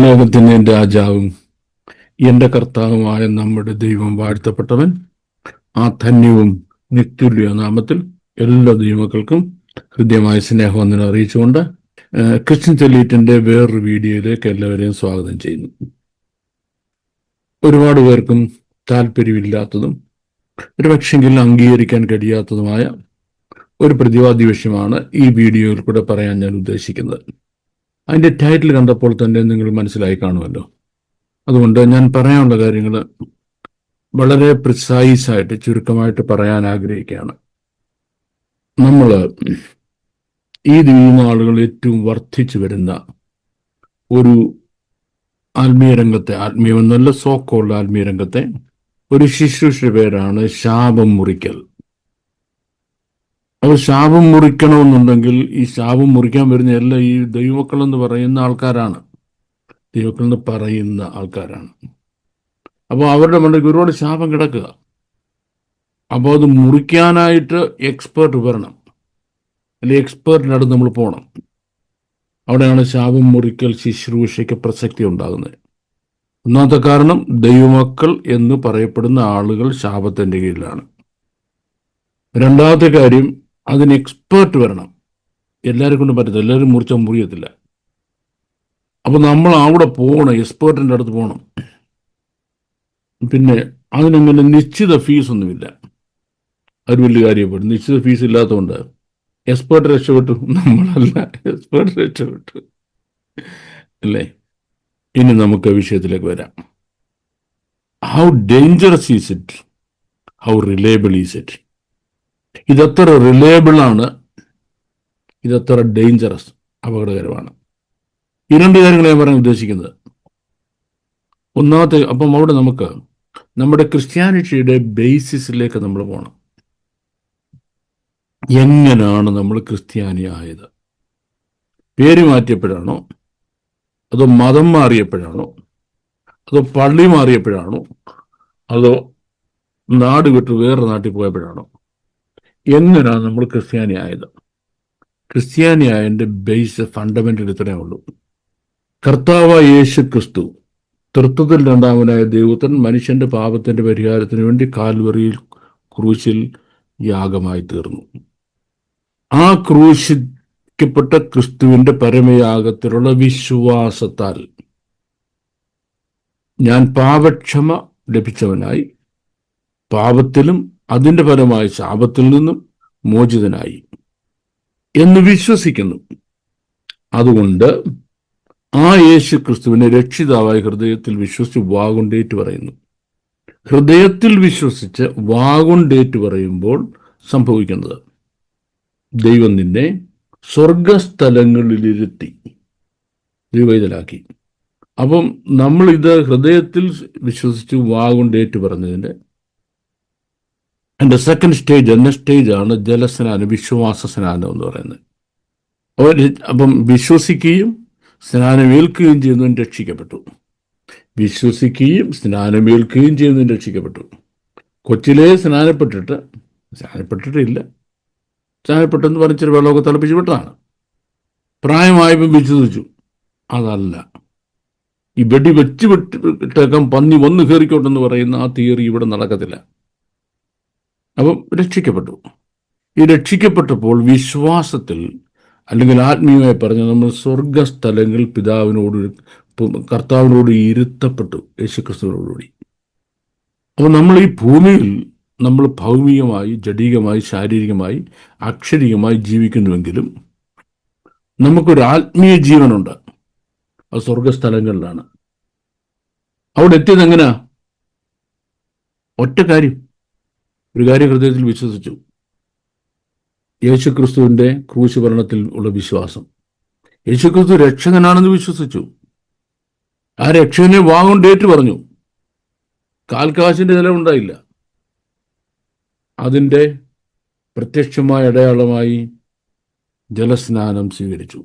സ്നേഹത്തിന് രാജാവും എൻ്റെ കർത്താവുമായ നമ്മുടെ ദൈവം വാഴ്ത്തപ്പെട്ടവൻ. ആ ധന്യവും നിത്യമായ നാമത്തിൽ എല്ലാ ദൈവമക്കൾക്കും ഹൃദ്യമായ സ്നേഹവന്ദനം അറിയിച്ചുകൊണ്ട് ക്രിസ്ത്യൻ ചെലീറ്റിൻ്റെ വേറൊരു വീഡിയോയിലേക്ക് എല്ലാവരെയും സ്വാഗതം ചെയ്യുന്നു. ഒരുപാട് പേർക്കും താല്പര്യമില്ലാത്തതും ഒരുപക്ഷെങ്കിൽ അംഗീകരിക്കാൻ കഴിയാത്തതുമായ ഒരു പ്രതിവാദി വിഷയമാണ് ഈ വീഡിയോയിൽ കൂടെ പറയാൻ ഞാൻ ഉദ്ദേശിക്കുന്നത്. അതിൻ്റെ ടൈറ്റിൽ കണ്ടപ്പോൾ തന്നെ നിങ്ങൾ മനസ്സിലായി കാണുമല്ലോ. അതുകൊണ്ട് ഞാൻ പറയാനുള്ള കാര്യങ്ങൾ വളരെ പ്രിസൈസായിട്ട് ചുരുക്കമായിട്ട് പറയാൻ ആഗ്രഹിക്കുകയാണ്. നമ്മൾ ഈ നാളുകൾ ഏറ്റവും വർദ്ധിച്ചു വരുന്ന ഒരു ആത്മീയ രംഗത്തെ, ആത്മീയമെന്നല്ല സോക്കോള്ള ആത്മീയ രംഗത്തെ ഒരു ശുശ്രൂഷയുടെ പേരാണ് ശാപം മുറിക്കൽ. അപ്പോൾ ശാപം മുറിക്കണമെന്നുണ്ടെങ്കിൽ ഈ ശാപം മുറിക്കാൻ വരുന്ന എല്ലാം ഈ ദൈവമക്കളെന്ന് പറയുന്ന ആൾക്കാരാണ്. ദൈവമക്കളെന്ന് പറയുന്ന ആൾക്കാരാണ്. അപ്പോൾ അവരുടെ മണ്ടയ്ക്ക് ഒരുപാട് ശാപം കിടക്കുക. അപ്പോൾ അത് മുറിക്കാനായിട്ട് എക്സ്പേർട്ട് വരണം, അല്ലെങ്കിൽ എക്സ്പേർട്ടിൻ്റെ അടുത്ത് നമ്മൾ പോകണം. അവിടെയാണ് ശാപം മുറിക്കൽ ശുശ്രൂഷയ്ക്ക് പ്രസക്തി ഉണ്ടാകുന്നത്. ഒന്നാമത്തെ കാരണം, ദൈവമക്കൾ എന്ന് പറയപ്പെടുന്ന ആളുകൾ ശാപത്തിൻ്റെ കീഴിലാണ്. രണ്ടാമത്തെ കാര്യം, അതിന് എക്സ്പേർട്ട് വരണം. എല്ലാവരും കൊണ്ടും പറ്റത്തില്ല, എല്ലാവരും മുറിച്ചാൽ മുറിയത്തില്ല. അപ്പോൾ നമ്മൾ അവിടെ പോകണം, എക്സ്പേർട്ടിൻ്റെ അടുത്ത് പോകണം. പിന്നെ അതിനങ്ങനെ നിശ്ചിത ഫീസൊന്നുമില്ല. അത് വലിയ കാര്യപ്പെടും. നിശ്ചിത ഫീസ് ഇല്ലാത്തതുകൊണ്ട് എക്സ്പേർട്ട് രക്ഷപ്പെട്ടു, നമ്മളല്ല, എക്സ്പേർട്ട് രക്ഷപ്പെട്ടു അല്ലേ. ഇനി നമുക്ക് വിഷയത്തിലേക്ക് വരാം. How dangerous is it, how reliable is it. ഇതെത്ര റിലയബിളാണ്, ഇതെത്ര ഡേഞ്ചറസ്, അപകടകരമാണ്. ഈ രണ്ട് കാര്യങ്ങൾ ഞാൻ പറയാൻ ഉദ്ദേശിക്കുന്നത്. ഒന്നാമത്തെ, അപ്പം അവിടെ നമുക്ക് നമ്മുടെ ക്രിസ്ത്യാനിറ്റിയുടെ ബേസിസിലേക്ക് നമ്മൾ പോകണം. എങ്ങനെയാണ് നമ്മൾ ക്രിസ്ത്യാനി ആയത്? പേര് മാറ്റിയപ്പോഴാണോ, അതോ മതം മാറിയപ്പോഴാണോ, അതോ പള്ളി മാറിയപ്പോഴാണോ, അതോ നാട് വിട്ട് വേറെ നാട്ടിൽ പോയപ്പോഴാണോ? എങ്ങനെയാണ് നമ്മൾ ക്രിസ്ത്യാനി ആയത്? ക്രിസ്ത്യാനി ആയതിൻ്റെ ബേസ്, ഫണ്ടമെന്റൽ ഇത്രയേ ഉള്ളൂ. കർത്താവായ യേശു ക്രിസ്തു, തൃത്വത്തിൽ രണ്ടാമനായ ദൈവത്തൻ, മനുഷ്യന്റെ പാപത്തിന്റെ പരിഹാരത്തിന് വേണ്ടി കാൽവറിയിൽ ക്രൂശിൽ യാഗമായി തീർന്നു. ആ ക്രൂശിക്കപ്പെട്ട ക്രിസ്തുവിന്റെ പരമയാഗത്തിലുള്ള വിശ്വാസത്താൽ ഞാൻ പാപക്ഷമ ലഭിച്ചവനായി, പാപത്തിലും അതിൻ്റെ ഫലമായി ശാപത്തിൽ നിന്നും മോചിതനായി എന്ന് വിശ്വസിക്കുന്നു. അതുകൊണ്ട് ആ യേശു ക്രിസ്തുവിനെ രക്ഷിതാവായി ഹൃദയത്തിൽ വിശ്വസിച്ച് വാഗൊണ്ടേറ്റ് പറയുന്നു. ഹൃദയത്തിൽ വിശ്വസിച്ച് വാഗൊണ്ടേറ്റ് പറയുമ്പോൾ സംഭവിക്കുന്നത്, ദൈവം നിന്നെ സ്വർഗസ്ഥലങ്ങളിലിരുത്തി ദൈവൈതലാക്കി. അപ്പം നമ്മളിത് ഹൃദയത്തിൽ വിശ്വസിച്ച് വാഗൊണ്ടേറ്റ് പറഞ്ഞതിൻ്റെ എൻ്റെ സെക്കൻഡ് സ്റ്റേജ്, എന്ന സ്റ്റേജാണ് ജലസ്നാനം, വിശ്വാസ സ്നാനം എന്ന് പറയുന്നത്. അപ്പം വിശ്വസിക്കുകയും സ്നാനമേൽക്കുകയും ചെയ്യുന്നവൻ രക്ഷിക്കപ്പെട്ടു. വിശ്വസിക്കുകയും സ്നാനമേൽക്കുകയും ചെയ്യുന്നവൻ രക്ഷിക്കപ്പെട്ടു. കൊച്ചിലേ സ്നാനപ്പെട്ടിട്ടില്ല, സ്നാനപ്പെട്ടെന്ന് പറഞ്ഞിട്ട് വെള്ളമൊക്കെ തിളപ്പിച്ച് വിട്ടതാണ്. പ്രായമായപ്പം വിശ്വസിച്ചു. അതല്ല, ഈ വെടി വെച്ച് വിട്ടേക്കാം, പന്നി വന്ന് കയറിക്കോട്ടെന്ന് പറയുന്ന ആ തിയറി ഇവിടെ നടക്കത്തില്ല. അപ്പം രക്ഷിക്കപ്പെട്ടു. ഈ രക്ഷിക്കപ്പെട്ടപ്പോൾ വിശ്വാസത്തിൽ, അല്ലെങ്കിൽ ആത്മീയമായി പറഞ്ഞ, നമ്മൾ സ്വർഗസ്ഥലങ്ങൾ കർത്താവിനോട് ഇരുത്തപ്പെട്ടു, യേശുക്രിസ്തുവിനോടുകൂടി. അപ്പോൾ നമ്മൾ ഈ ഭൂമിയിൽ നമ്മൾ ഭൗമികമായി, ജഡികമായി, ശാരീരികമായി, അക്ഷരികമായി ജീവിക്കുന്നുവെങ്കിലും നമുക്കൊരു ആത്മീയ ജീവനുണ്ട്. അത് സ്വർഗസ്ഥലങ്ങളിലാണ്. അവിടെ എത്തിയത് എങ്ങനെയാ? ഒറ്റ കാര്യം, ഒരു കാര്യം ഹൃദയത്തിൽ വിശ്വസിച്ചു, യേശുക്രിസ്തുവിൻ്റെ ക്രൂശ് ഭരണത്തിൽ ഉള്ള വിശ്വാസം. യേശുക്രിസ്തു രക്ഷകനാണെന്ന് വിശ്വസിച്ചു. ആ രക്ഷകനെ വാഗൊണ്ടേറ്റ് പറഞ്ഞു. കാൽക്കാശിൻ്റെ നിലവുണ്ടായില്ല. അതിൻ്റെ പ്രത്യക്ഷമായ അടയാളമായി ജലസ്നാനം സ്വീകരിച്ചു.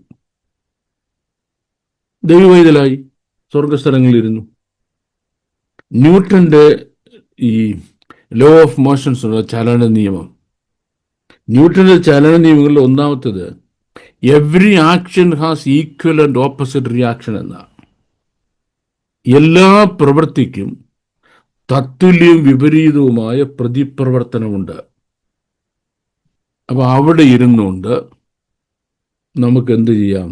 ദൈവവൈതലായി സ്വർഗസ്ഥലങ്ങളിലിരുന്നു. ന്യൂട്ടന്റെ ഈ ലോ ഓഫ് മോഷൻസ് ഉള്ള ചലന നിയമം, ന്യൂട്ടന്റെ ചലന നിയമങ്ങളിൽ ഒന്നാമത്തേത്, every action has equal and opposite reaction എന്നാണ്. എല്ലാ പ്രവൃത്തിക്കും തത്തുല്യവും വിപരീതവുമായ പ്രതിപ്രവർത്തനമുണ്ട്. അപ്പൊ അവിടെ ഇരുന്നുകൊണ്ട് നമുക്ക് എന്ത് ചെയ്യാം?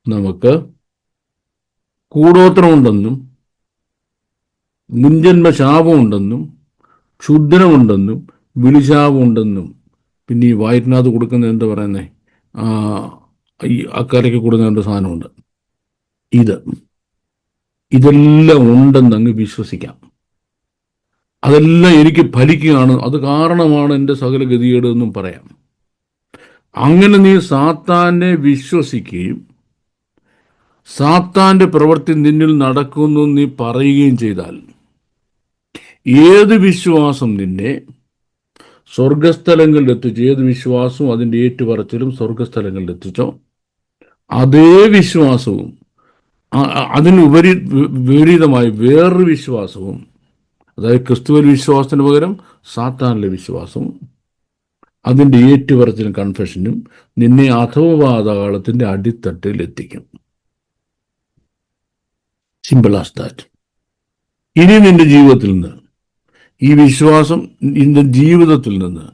നമുക്ക് കൂടോത്രമുണ്ടെന്നും മുൻജന്മ ശാപമുണ്ടെന്നും ക്ഷുദ്രമുണ്ടെന്നും വിളിശാപമുണ്ടെന്നും പിന്നെ ഈ വയറ്റിനകത്ത് കൊടുക്കുന്ന എന്താ പറയുന്നേ, ഈ അക്കരയ്ക്ക് കൊടുക്കുന്ന ഒരു സാധനമുണ്ട്. ഇതെല്ലാം ഉണ്ടെന്ന് അങ്ങ് വിശ്വസിക്കാം. അതെല്ലാം എനിക്ക് ഫലിക്കുകയാണ്, അത് കാരണമാണ് എൻ്റെ സകല ഗതികേട് എന്നും പറയാം. അങ്ങനെ നീ സാത്താനെ വിശ്വസിക്കുകയും സാത്താന്റെ പ്രവൃത്തി നിന്നിൽ നടക്കുന്നു നീ പറയുകയും ചെയ്താൽ, ഏത് വിശ്വാസം നിന്നെ സ്വർഗസ്ഥലങ്ങളിൽ എത്തിച്ചു, ഏത് വിശ്വാസവും അതിൻ്റെ ഏറ്റുപറച്ചിലും സ്വർഗസ്ഥലങ്ങളിൽ എത്തിച്ചോ, അതേ വിശ്വാസവും അതിനുപരി വിപരീതമായി വേറൊരു വിശ്വാസവും, അതായത് ക്രിസ്തുവിൽ വിശ്വാസത്തിന് പകരം സാത്താനിലെ വിശ്വാസവും അതിൻ്റെ ഏറ്റുപറച്ചിലും കൺഫെഷനും നിന്നെ അധോപാതാളത്തിൻ്റെ അടിത്തട്ടിൽ എത്തിക്കും. Simple as that. ഇനി നിന്റെ ജീവിതത്തിൽ നിന്ന് ഈ വിശ്വാസം നിന്റെ ജീവിതത്തിൽ നിന്ന്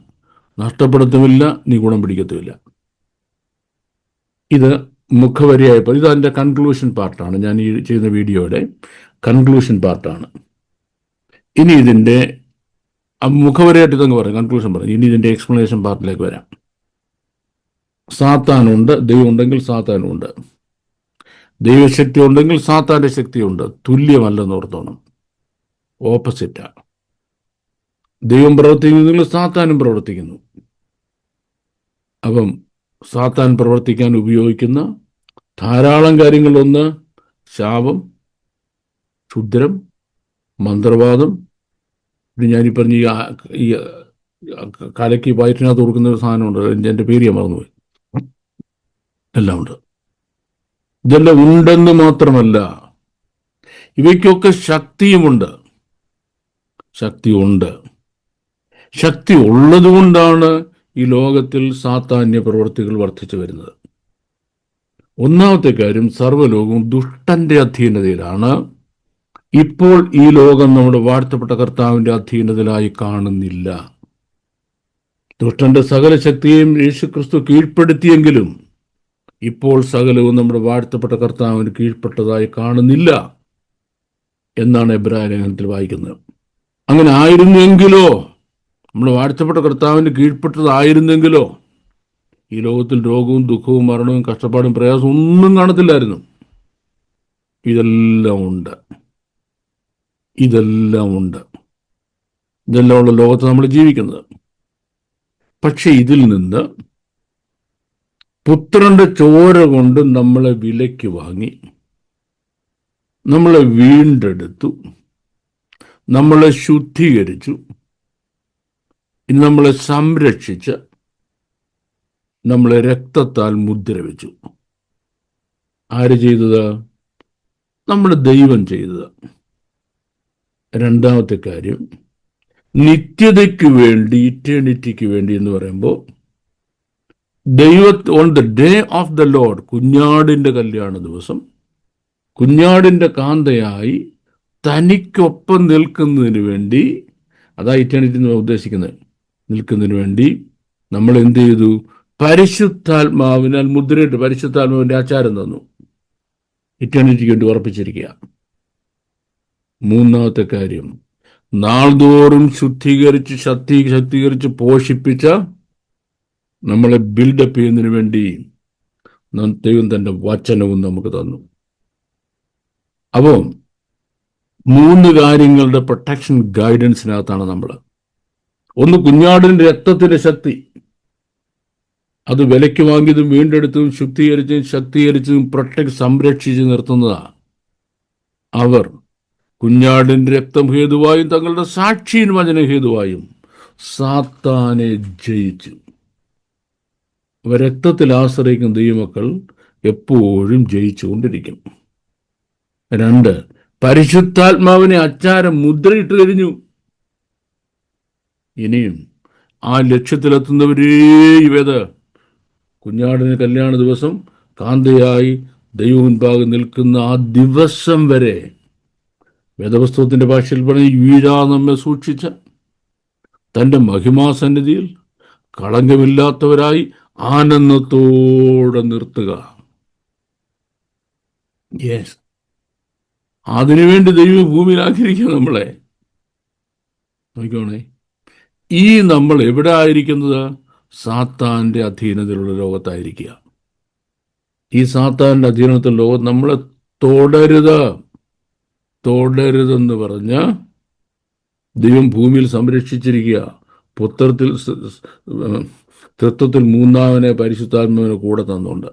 നഷ്ടപ്പെടുത്തുമില്ല, നീ ഗുണം പിടിക്കത്തുമില്ല. ഇത് മുഖവരിയായപ്പോൾ ഇത് അതിൻ്റെ കൺക്ലൂഷൻ പാർട്ടാണ്. ഞാൻ ഈ ചെയ്യുന്ന വീഡിയോയുടെ കൺക്ലൂഷൻ പാർട്ടാണ്. ഇനി ഇതിൻ്റെ മുഖവരയായിട്ട് ഇതങ്ങ് പറയാം, കൺക്ലൂഷൻ പറയാം. ഇനി ഇതിൻ്റെ എക്സ്പ്ലനേഷൻ പാർട്ടിലേക്ക് വരാം. സാത്താനുണ്ട്, ദൈവം ഉണ്ടെങ്കിൽ സാത്താനുണ്ട്. ദൈവശക്തി ഉണ്ടെങ്കിൽ സാത്താൻ്റെ ശക്തിയുണ്ട്. തുല്യമല്ലെന്ന് ഓർത്തോണം, ഓപ്പോസിറ്റാണ്. ദൈവം പ്രവർത്തിക്കുന്നെങ്കിൽ സാത്താനും പ്രവർത്തിക്കുന്നു. അപ്പം സാത്താൻ പ്രവർത്തിക്കാൻ ഉപയോഗിക്കുന്ന ധാരാളം കാര്യങ്ങളൊന്ന് ശാപം, ക്ഷുദ്രം, മന്ത്രവാദം, പിന്നെ ഞാനീ പറഞ്ഞ ഈ കലയ്ക്ക് വയറ്റിനകത്ത് കൊടുക്കുന്ന ഒരു സാധനമുണ്ട്, എൻ്റെ പേര് ഞാൻ മറന്നുപോയി. എല്ലാം ഉണ്ട്. ഇതെല്ലാം ഉണ്ടെന്ന് മാത്രമല്ല, ഇവയ്ക്കൊക്കെ ശക്തിയുമുണ്ട്. ശക്തിയുണ്ട്. ശക്തി ഉള്ളതുകൊണ്ടാണ് ഈ ലോകത്തിൽ സാത്താന്യ പ്രവൃത്തികൾ വർദ്ധിച്ചു വരുന്നത്. ഒന്നാമത്തെ കാര്യം, സർവ്വലോകവും ദുഷ്ടന്റെ അധീനതയിലാണ്. ഇപ്പോൾ ഈ ലോകം നമ്മുടെ വാഴ്ത്തപ്പെട്ട കർത്താവിൻ്റെ അധീനതയിലായി കാണുന്നില്ല. ദുഷ്ടന്റെ സകല ശക്തിയെയും യേശുക്രിസ്തു കീഴ്പ്പെടുത്തിയെങ്കിലും ഇപ്പോൾ സകലവും നമ്മുടെ വാഴ്ത്തപ്പെട്ട കർത്താവിന് കീഴ്പ്പെട്ടതായി കാണുന്നില്ല എന്നാണ് എബ്രായ ലേഖനത്തിൽ വായിക്കുന്നത്. അങ്ങനെ ആയിരുന്നെങ്കിലോ, നമ്മൾ വാഴ്ത്തപ്പെട്ട കർത്താവിന് കീഴ്പ്പെട്ടതായിരുന്നെങ്കിലോ ഈ ലോകത്തിൽ രോഗവും ദുഃഖവും മരണവും കഷ്ടപ്പാടും പ്രയാസവും ഒന്നും കാണത്തില്ലായിരുന്നു. ഇതെല്ലാം ഉണ്ട്. ഇതെല്ലാം ഉള്ള ലോകത്ത് നമ്മൾ ജീവിക്കുന്നത്. പക്ഷെ ഇതിൽ നിന്ന് പുത്രന്റെ ചോര കൊണ്ട് നമ്മളെ വിലയ്ക്ക് വാങ്ങി, നമ്മളെ വീണ്ടെടുത്തു, നമ്മളെ ശുദ്ധീകരിച്ചു, ഇനി നമ്മളെ സംരക്ഷിച്ച് നമ്മളെ രക്തത്താൽ മുദ്ര വെച്ചു. ആര് ചെയ്തത്? നമ്മുടെ ദൈവം ചെയ്തത്. രണ്ടാമത്തെ കാര്യം, നിത്യതയ്ക്ക് വേണ്ടി, ഇറ്റേണിറ്റിക്ക് വേണ്ടി എന്ന് പറയുമ്പോൾ on the day of the Lord, കുഞ്ഞാടിൻ്റെ കല്യാണ ദിവസം, കുഞ്ഞാടിൻ്റെ കാന്തയായി തനിക്കൊപ്പം നിൽക്കുന്നതിന് വേണ്ടി, അതാ ഇറ്റേണിറ്റി എന്ന് ഉദ്ദേശിക്കുന്നത്, നിൽക്കുന്നതിന് വേണ്ടി നമ്മൾ എന്ത് ചെയ്തു? പരിശുദ്ധാത്മാവിനാൽ മുദ്രയിട്ട് പരിശുദ്ധാത്മാവിൻ്റെ ആചാരം തന്നു. ഇറ്റേണിറ്റിക്ക് വേണ്ടി ഉറപ്പിച്ചിരിക്കുക. മൂന്നാമത്തെ കാര്യം, നാൾതോറും ശുദ്ധീകരിച്ച് പോഷിപ്പിച്ച നമ്മളെ ബിൽഡപ്പ് ചെയ്യുന്നതിന് വേണ്ടി ദൈവം തൻ്റെ വചനവും നമുക്ക് തന്നു. അപ്പോൾ 3 കാര്യങ്ങളുടെ പ്രൊട്ടക്ഷൻ ഗൈഡൻസിനകത്താണ് നമ്മൾ. ഒന്ന്, കുഞ്ഞാടിൻ്റെ രക്തത്തിൻ്റെ ശക്തി. അത് വിലയ്ക്ക് വാങ്ങിയതും വീണ്ടെടുത്തതും ശക്തീകരിച്ചതും സംരക്ഷിച്ച് നിർത്തുന്നതാണ്. അവർ കുഞ്ഞാടിൻ്റെ രക്തം ഹേതുവായും തങ്ങളുടെ സാക്ഷിயின் വചന ഹേതുവായും സാത്താനെ ജയിച്ചു. രക്തത്തിൽ ആശ്രയിക്കുന്ന ദൈവമക്കൾ എപ്പോഴും ജയിച്ചുകൊണ്ടിരിക്കും. 2, പരിശുദ്ധാത്മാവിനെ അച്ചാരം മുദ്രയിട്ട് കഴിഞ്ഞു. ഇനിയും ആ ലക്ഷ്യത്തിലെത്തുന്നവരേ ഇവത് കുഞ്ഞാടിന് കല്യാണ ദിവസം കാന്തയായി ദൈവമുൻപാകെ നിൽക്കുന്ന ആ ദിവസം വരെ വേദപുസ്തകത്തിന്റെ ഭാഷയിൽ പറഞ്ഞ വീഴാ നമ്മെ സൂക്ഷിച്ച തൻ്റെ മഹിമാസന്നിധിയിൽ കളങ്കമില്ലാത്തവരായി ആനന്ദത്തോടെ നിർത്തുക. യെസ്, അതിനുവേണ്ടി ദൈവം ഭൂമിയിൽ ആഗ്രഹിക്കുക നമ്മളെ. നോക്കിക്കോണേ, ഈ നമ്മൾ എവിടെ ആയിരിക്കുന്നത്? സാത്താൻ്റെ അധീനതയിലുള്ള ലോകത്തായിരിക്കുക. ഈ സാത്താൻ്റെ അധീനത്തിലുള്ള ലോകം നമ്മളെ തൊടരുതെന്ന് പറഞ്ഞ് ദൈവം ഭൂമിയിൽ സംരക്ഷിച്ചിരിക്കുക. തൃത്വത്തിൽ മൂന്നാമനെ പരിശുദ്ധാത്മാവിനെ കൂടെ തന്നുകൊണ്ട്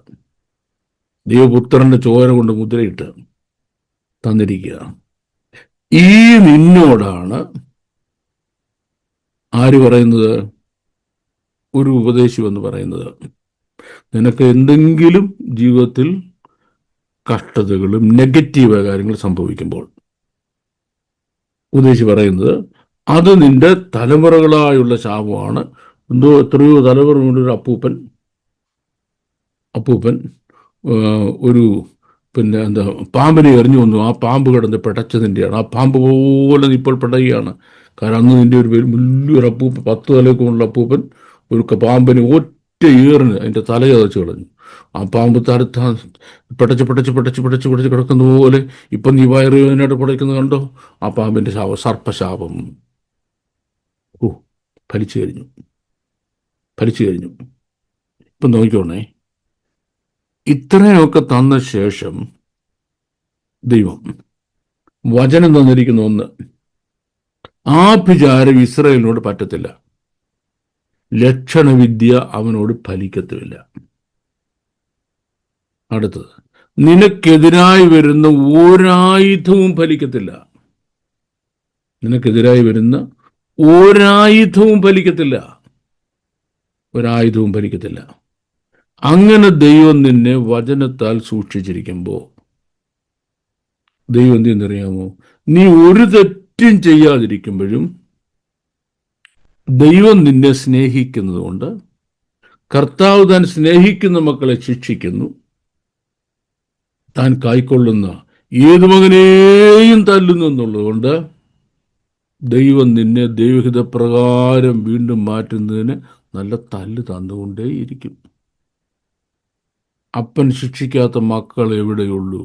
ദൈവപുത്രന്റെ ചോര കൊണ്ട് മുദ്രയിട്ട് തന്നിരിക്കുക. ഈ നിന്നോടാണ് ആര് പറയുന്നത്? ഒരു ഉപദേശി എന്ന് പറയുന്നത്. നിനക്ക് എന്തെങ്കിലും ജീവിതത്തിൽ കഷ്ടതകളും നെഗറ്റീവായ കാര്യങ്ങൾ സംഭവിക്കുമ്പോൾ ഉപദേശി പറയുന്നത് അത് നിന്റെ തലമുറകളായുള്ള ശാപമാണ്. എത്രയോ തലമുറ കൊണ്ടൊരു അപ്പൂപ്പൻ ഒരു പാമ്പിനെ എറിഞ്ഞു വന്നു. ആ പാമ്പ് കിടന്ന് പിടച്ചതിൻ്റെയാണ്. ആ പാമ്പ് പോലെ ഇപ്പോൾ പിടയുകയാണ്. കാരണം അന്ന് നിൻ്റെ ഒരു വലിയൊരു അപ്പൂപ്പൻ, 10 തലയൊക്കെയുള്ള അപ്പൂപ്പൻ ഒരു പാമ്പിന് ഒറ്റ ഏറിന് അതിൻ്റെ തല ചതച്ച് കളഞ്ഞു. ആ പാമ്പ് പിടച്ച് കിടക്കുന്ന പോലെ ഇപ്പം നീ വയറുവേദനയായിട്ട് പിടയ്ക്കുന്നത് കണ്ടോ? ആ പാമ്പിൻ്റെ സർപ്പശാപം ഫലിച്ചു കഴിഞ്ഞു. ഇപ്പം നോക്കിക്കോണേ, ഇത്രയൊക്കെ തന്ന ശേഷം ദൈവം വചനം തന്നിരിക്കുന്ന ഒന്ന്, ആഭിചാരം ഇസ്രായേലിനോട് പറ്റത്തില്ല, ലക്ഷണവിദ്യ അവനോട് ഫലിക്കത്തുമില്ല. അടുത്തത്, നിനക്കെതിരായി വരുന്ന ഒരായുധവും ഫലിക്കത്തില്ല. ഒരായുധവും ഫലിക്കത്തില്ല. അങ്ങനെ ദൈവം നിന്നെ വചനത്താൽ സൂക്ഷിച്ചിരിക്കുമ്പോൾ ദൈവം എന്തെന്നറിയാമോ? നീ ഒരു തെറ്റും ചെയ്യാതിരിക്കുമ്പോഴും ദൈവം നിന്നെ സ്നേഹിക്കുന്നത് കൊണ്ട് കർത്താവ് താൻ സ്നേഹിക്കുന്ന മക്കളെ ശിക്ഷിക്കുന്നു. താൻ കൈക്കൊള്ളുന്ന ഏതു മകനെയും തല്ലുന്നു എന്നുള്ളതുകൊണ്ട് ദൈവം നിന്നെ ദൈവഹിത പ്രകാരം വീണ്ടും മാറ്റുന്നതിന് നല്ല തല്ല് തന്നുകൊണ്ടേയിരിക്കും. അപ്പൻ ശിക്ഷിക്കാത്ത മക്കൾ എവിടെയുള്ളൂ?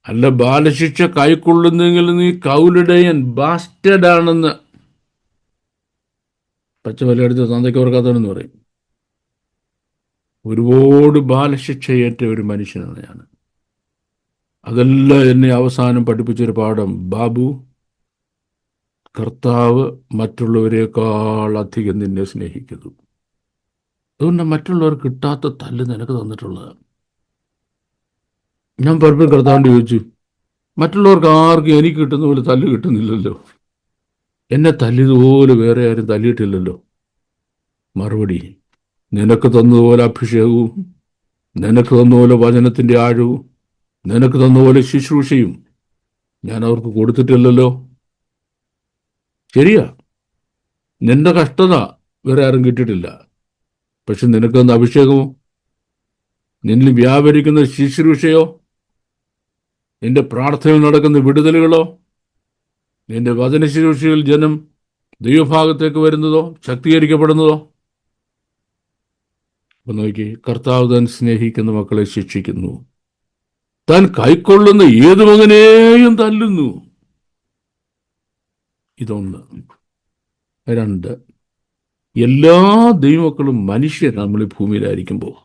അല്ല, ബാലശിക്ഷ കൈക്കൊള്ളുന്നെങ്കിൽ നീ കൗലിടയൻ, ബാസ്റ്റഡാണെന്ന് പച്ചമലയെടുത്ത് തന്തയ്ക്ക് ഓർക്കാത്തവനെന്ന് പറയും. ഒരുപാട് ബാലശിക്ഷ ഏറ്റ ഒരു മനുഷ്യനാണ് ഞാൻ. അതെല്ലാം എന്നെ അവസാനം പഠിപ്പിച്ചൊരു പാഠം, ബാബു, കർത്താവ് മറ്റുള്ളവരെക്കാൾ അധികം നിന്നെ സ്നേഹിക്കുന്നു. അതുകൊണ്ട് മറ്റുള്ളവർ കിട്ടാത്ത തല്ല് നിനക്ക് തന്നിട്ടുള്ളത്. ഞാൻ പലപ്പോഴും കർത്താവിൻ്റെ ചോദിച്ചു, മറ്റുള്ളവർക്ക് ആർക്കും എനിക്ക് കിട്ടുന്ന പോലെ തല്ല് കിട്ടുന്നില്ലല്ലോ, എന്നെ തല്ലിയതുപോലെ വേറെ ആരും തല്ലിയിട്ടില്ലല്ലോ. മറുപടി, നിനക്ക് തന്നതുപോലെ അഭിഷേകവും, നിനക്ക് തന്നതുപോലെ വചനത്തിൻ്റെ ആഴവും, നിനക്ക് തന്നതുപോലെ ശുശ്രൂഷയും ഞാൻ അവർക്ക് കൊടുത്തിട്ടില്ലല്ലോ. ശരിയാ, നിന്റെ കഷ്ടത വേറെ ആരും കിട്ടിയിട്ടില്ല. പക്ഷെ നിനക്ക് തന്ന അഭിഷേകമോ, നിന്നിൽ വ്യാപരിക്കുന്ന ശുശ്രൂഷയോ, നിന്റെ പ്രാർത്ഥനയിൽ നടക്കുന്ന വിടുതലുകളോ, നിന്റെ വചന ശുശ്രൂഷയിൽ ജനം ദൈവഭാഗത്തേക്ക് വരുന്നതോ ശക്തീകരിക്കപ്പെടുന്നതോ? അപ്പൊ നോക്കി, കർത്താവ് താൻ സ്നേഹിക്കുന്ന മക്കളെ ശിക്ഷിക്കുന്നു, താൻ കൈക്കൊള്ളുന്ന ഏതു മകനെയും തല്ലുന്നു. ഇതൊന്ന്. 2, എല്ലാ ദൈവമക്കളും മനുഷ്യർ നമ്മൾ ഈ ഭൂമിയിലായിരിക്കുമ്പോൾ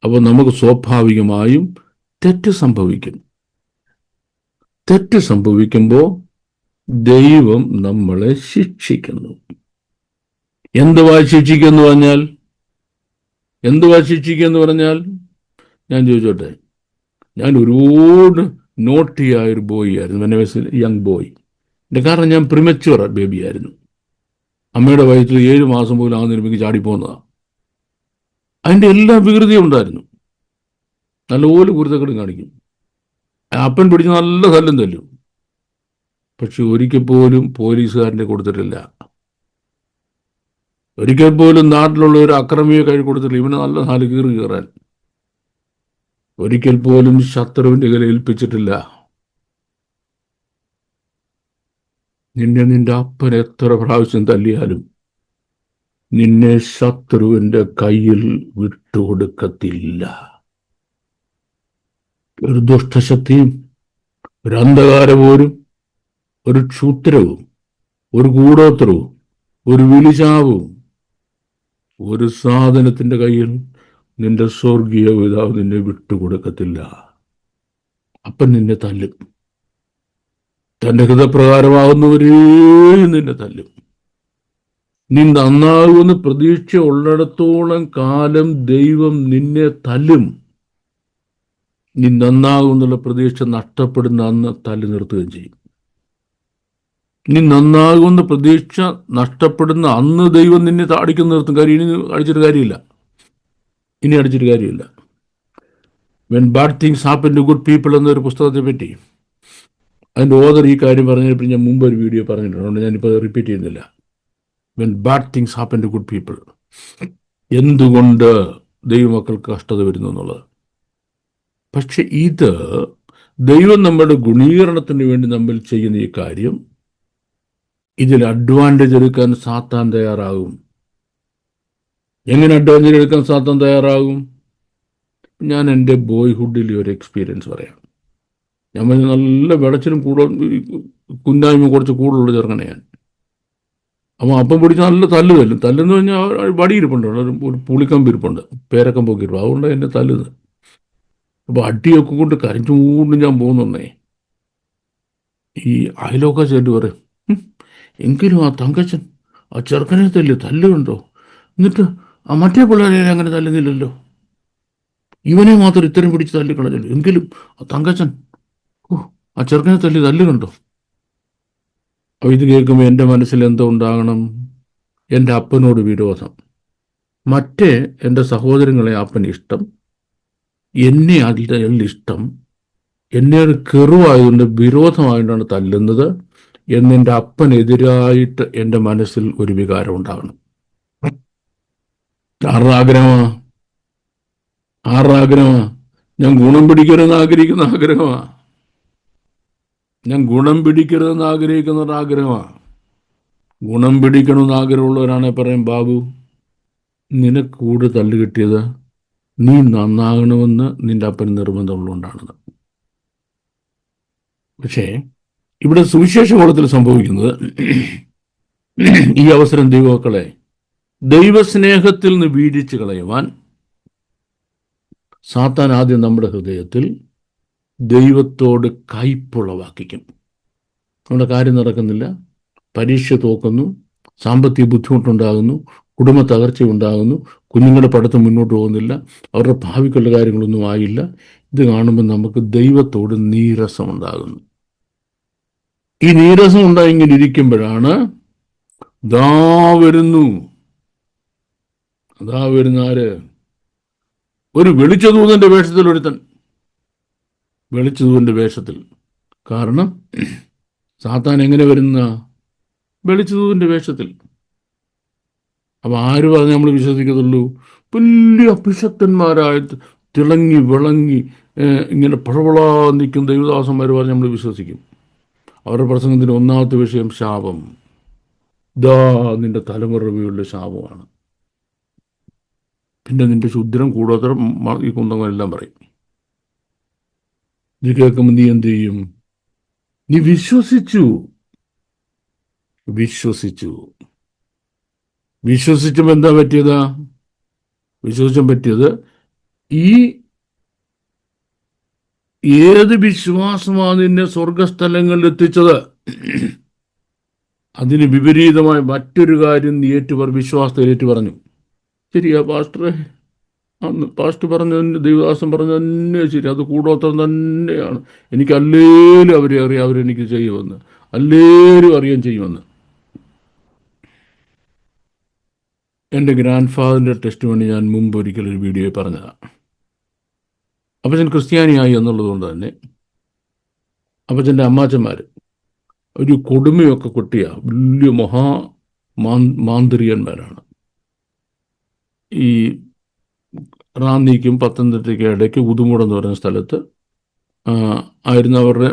അപ്പോൾ നമുക്ക് സ്വാഭാവികമായും തെറ്റ് സംഭവിക്കുമ്പോൾ ദൈവം നമ്മളെ ശിക്ഷിക്കുന്നു. എന്തുവാ ശിക്ഷിക്കുന്നു പറഞ്ഞാൽ ഞാൻ ചോദിച്ചോട്ടെ, ഞാൻ ഒരുപാട് നോട്ടിയായൊരു ബോയ് ആയിരുന്നു, എൻ്റെ വയസ്സിൽ യങ് ബോയ്. എൻ്റെ കാരണം ഞാൻ പ്രിമച്വർ ബേബി ആയിരുന്നു. അമ്മയുടെ വയറ്റിൽ 7 മാസം പോലും ആകുന്നതിന് എനിക്ക് ചാടിപ്പോകുന്നതാണ്. അതിൻ്റെ എല്ലാ വികൃതിയും ഉണ്ടായിരുന്നു. നല്ലപോലെ കുരുത്തക്കെടും കാണിക്കും. അപ്പൻ പിടിച്ച് നല്ല തല്ലും. പക്ഷെ ഒരിക്കൽ പോലും പോലീസുകാരൻ്റെ കൊടുത്തിട്ടില്ല. ഒരിക്കൽ പോലും നാട്ടിലുള്ള ഒരു അക്രമിയെ കൈ കൊടുത്തിട്ടില്ല. ഇവന് നല്ല 4 കീറി കീറാൻ. ഒരിക്കൽ പോലും ശത്രുവിൻ്റെ കയ്യിൽ ഏൽപ്പിച്ചിട്ടില്ല. നിന്നെ നിന്റെ അപ്പൻ എത്ര പ്രാവശ്യം തല്ലിയാലും നിന്നെ ശത്രുവിന്റെ കയ്യിൽ വിട്ടുകൊടുക്കത്തില്ല. ഒരു ദുഷ്ടശക്തിയും ഒരു അന്ധകാരപോരും ഒരു ക്ഷുദ്രവും ഒരു കൂടോത്രവും ഒരു വിളിശാവും ഒരു സാധനത്തിന്റെ കയ്യിൽ നിന്റെ സ്വർഗീയ പിതാവ് നിന്നെ വിട്ടുകൊടുക്കത്തില്ല. അപ്പൻ നിന്നെ തല്ലും. തന്റെ ഹൃദയപ്രകാരമാകുന്നവരെയും നിന്നെ തല്ലും. നീ നന്നാകുമെന്ന് പ്രതീക്ഷ ഉള്ളിടത്തോളം കാലം ദൈവം നിന്നെ തല്ലും. നീ നന്നാകുമെന്നുള്ള പ്രതീക്ഷ നഷ്ടപ്പെടുന്ന അന്ന് തല്ലി നിർത്തുകയും ചെയ്യും. നീ നന്നാകുമെന്ന പ്രതീക്ഷ നഷ്ടപ്പെടുന്ന അന്ന് ദൈവം നിന്നെ അടിച്ചു നിർത്തും. കാര്യം ഇനി അടിച്ചിട്ട് കാര്യമില്ല. When bad things happen to good people എന്നൊരു പുസ്തകത്തെ പറ്റി അതിൻ്റെ ഓതർ ഈ കാര്യം പറഞ്ഞപ്പോൾ ഞാൻ മുമ്പ് ഒരു വീഡിയോ പറഞ്ഞിട്ടുണ്ട്. അതുകൊണ്ട് ഞാനിപ്പോൾ റിപ്പീറ്റ് ചെയ്യുന്നില്ല. When bad things happen to good people, എന്തുകൊണ്ട് ദൈവമക്കൾക്ക് കഷ്ടത വരുന്നു എന്നുള്ളത്. പക്ഷെ ഇത് ദൈവം നമ്മുടെ ഗുണീകരണത്തിന് വേണ്ടി നമ്മൾ ചെയ്യുന്ന ഈ കാര്യം, ഇതിൽ അഡ്വാൻറ്റേജ് എടുക്കാൻ സാത്താൻ തയ്യാറാകും. എങ്ങനെ അഡ്വാൻറ്റേജ് എടുക്കാൻ സാത്താൻ തയ്യാറാകും? ഞാൻ എൻ്റെ ബോയ്ഹുഡിലെ ഒരു എക്സ്പീരിയൻസ് പറയാം. ഞാൻ നല്ല വെളച്ചിലും കുന്നായ്മ കുറച്ച് കൂടുതലുള്ള ചെറുക്കനെയാണ്. അപ്പോൾ അപ്പം പിടിച്ച് നല്ല തല്ലെന്ന് പറഞ്ഞാൽ വടിയിരിപ്പുണ്ട്, ഒരു പുളിക്കമ്പ് ഇരിപ്പുണ്ട്, പേരക്കമ്പൊക്കെ ഇരിപ്പും. അതുകൊണ്ട് എന്നെ തല്ലുന്നത്. അപ്പോൾ അടിയൊക്കെ കൊണ്ട് കരഞ്ഞുകൊണ്ട് ഞാൻ പോകുന്നുണ്ടേ. ഈ അയലൊക്കെ ചെല്ലു പറയും, എങ്കിലും ആ തങ്കച്ചൻ ആ ചെറുക്കനെ തല്ലുകണ്ടോ, എന്നിട്ട് ആ മറ്റേ പിള്ളേരെ അങ്ങനെ തല്ലുന്നില്ലല്ലോ, ഇവനെ മാത്രം ഇത്രയും പിടിച്ച് തല്ലിക്കളഞ്ഞല്ലോ, എങ്കിലും ആ തങ്കച്ചൻ ആ ചെറുക്കനെ തല്ലുകണ്ടോ. അപ്പോൾ ഇത് കേൾക്കുമ്പോൾ എൻ്റെ മനസ്സിൽ എന്തോ ഉണ്ടാകണം? എൻ്റെ അപ്പനോട് വിരോധം. മറ്റേ എൻ്റെ സഹോദരങ്ങളെ അപ്പന് ഇഷ്ടം, എന്നെ അതിൽ ഇഷ്ടം, എന്നെ ഒരു കെറുവായതുകൊണ്ട് വിരോധമായിട്ടാണ് തല്ലുന്നത് എന്നെൻ്റെ അപ്പനെതിരായിട്ട് എൻ്റെ മനസ്സിൽ ഒരു വികാരം ഉണ്ടാകണം. ആറാഗ്രഹമാ ഞാൻ ഗുണം പിടിക്കരുതെന്ന് ആഗ്രഹിക്കുന്ന ആഗ്രഹമാണ്. ഞാൻ ഗുണം പിടിക്കരുതെന്ന് ആഗ്രഹിക്കുന്ന ഒരു ആഗ്രഹമാണ്. ഗുണം പിടിക്കണമെന്ന് ആഗ്രഹമുള്ളവരാണെ പറയും, ബാബു നിനക്ക് കൂടുതൽ തല്ല് കിട്ടിയത് നീ നന്നാകണമെന്ന് നിന്റെ അപ്പന് നിർബന്ധമുള്ളതുകൊണ്ടാണ്. പക്ഷേ ഇവിടെ സുവിശേഷ കോളത്തിൽ സംഭവിക്കുന്നത്, ഈ അവസരം ദൈവമക്കളെ ദൈവസ്നേഹത്തിൽ നിന്ന് വീഴിച്ചു കളയുവാൻ സാത്താൻ ആദ്യം നമ്മുടെ ഹൃദയത്തിൽ ദൈവത്തോട് കയ്പുളവാക്കിക്കും. നമ്മുടെ കാര്യം നടക്കുന്നില്ല, പരീക്ഷ തോക്കുന്നു, സാമ്പത്തിക ബുദ്ധിമുട്ടുണ്ടാകുന്നു, കുടുംബ തകർച്ച ഉണ്ടാകുന്നു, കുഞ്ഞുങ്ങളുടെ പഠിത്തം മുന്നോട്ട് പോകുന്നില്ല, അവരുടെ ഭാവിക്കുള്ള കാര്യങ്ങളൊന്നും ആയില്ല. ഇത് കാണുമ്പോൾ നമുക്ക് ദൈവത്തോട് നീരസം ഉണ്ടാകുന്നു. ഈ നീരസം ഉണ്ടായി ഇങ്ങനെ ഇരിക്കുമ്പോഴാണ് ദാ വരുന്ന ആര്? ഒരു വെളിച്ചദൂതന്റെ വേഷത്തിൽ. കാരണം സാത്താൻ എങ്ങനെ വരുന്ന? വെളിച്ചദൂതന്റെ വേഷത്തിൽ. അപ്പം ആര് പറഞ്ഞ് നമ്മൾ വിശ്വസിക്കത്തുള്ളൂ? വലിയ അഭിഷക്തന്മാരായി തിളങ്ങി വിളങ്ങി ഇങ്ങനെ പഴവളാ നിൽക്കും ദൈവദാസന്മാർ പറഞ്ഞ് നമ്മൾ വിശ്വസിക്കും. അവരുടെ പ്രസംഗത്തിന് ഒന്നാമത്തെ വിഷയം ശാപം. നിന്റെ തലമുറവിയുള്ള ശാപമാണ്. പിന്നെ നിന്റെ ശുദ്രം കൂടോത്രം ഈ കുന്തങ്ങളെല്ലാം പറയും. ഇത് കേൾക്കുമ്പോൾ നീ എന്ത് ചെയ്യും? നീ വിശ്വസിച്ചും എന്താ പറ്റിയത്? ഈ ഏത് വിശ്വാസമാണ് നിന്നെ സ്വർഗസ്ഥലങ്ങളിൽ എത്തിച്ചത്? അതിന് വിപരീതമായ മറ്റൊരു കാര്യം നീ വിശ്വാസത്തിൽ ഏറ്റു പറഞ്ഞു. ശരിയാ പാസ്റ്ററെ, അന്ന് പാസ്റ്റർ പറഞ്ഞ ദൈവദാസൻ പറഞ്ഞ തന്നെ ശരി, അത് കൂടോത്രം തന്നെയാണ്. എനിക്ക് അല്ലേലും അവരെ അറിയാം, അവരെനിക്ക് ചെയ്യുമെന്ന്, അല്ലേലും അറിയാൻ ചെയ്യുമെന്ന്. എൻ്റെ ഗ്രാൻഡ് ഫാദറിൻ്റെ ടെസ്റ്റ് മണി ഞാൻ മുമ്പ് ഒരിക്കലൊരു വീഡിയോയിൽ പറഞ്ഞതാണ്. അപ്പച്ചൻ ക്രിസ്ത്യാനിയായി എന്നുള്ളത് കൊണ്ട് തന്നെ അപ്പച്ചൻ്റെ അമ്മാച്ചന്മാർ ഒരു കൊടുമയൊക്കെ കൊട്ടിയ വലിയ മാന്ത്രികന്മാരാണ്. ഈ റാന്നിക്കും പത്തനംതിട്ടയ്ക്കും ഇടയ്ക്ക് ഉദുമൂട് എന്ന് പറയുന്ന സ്ഥലത്ത് ആയിരുന്നു അവരുടെ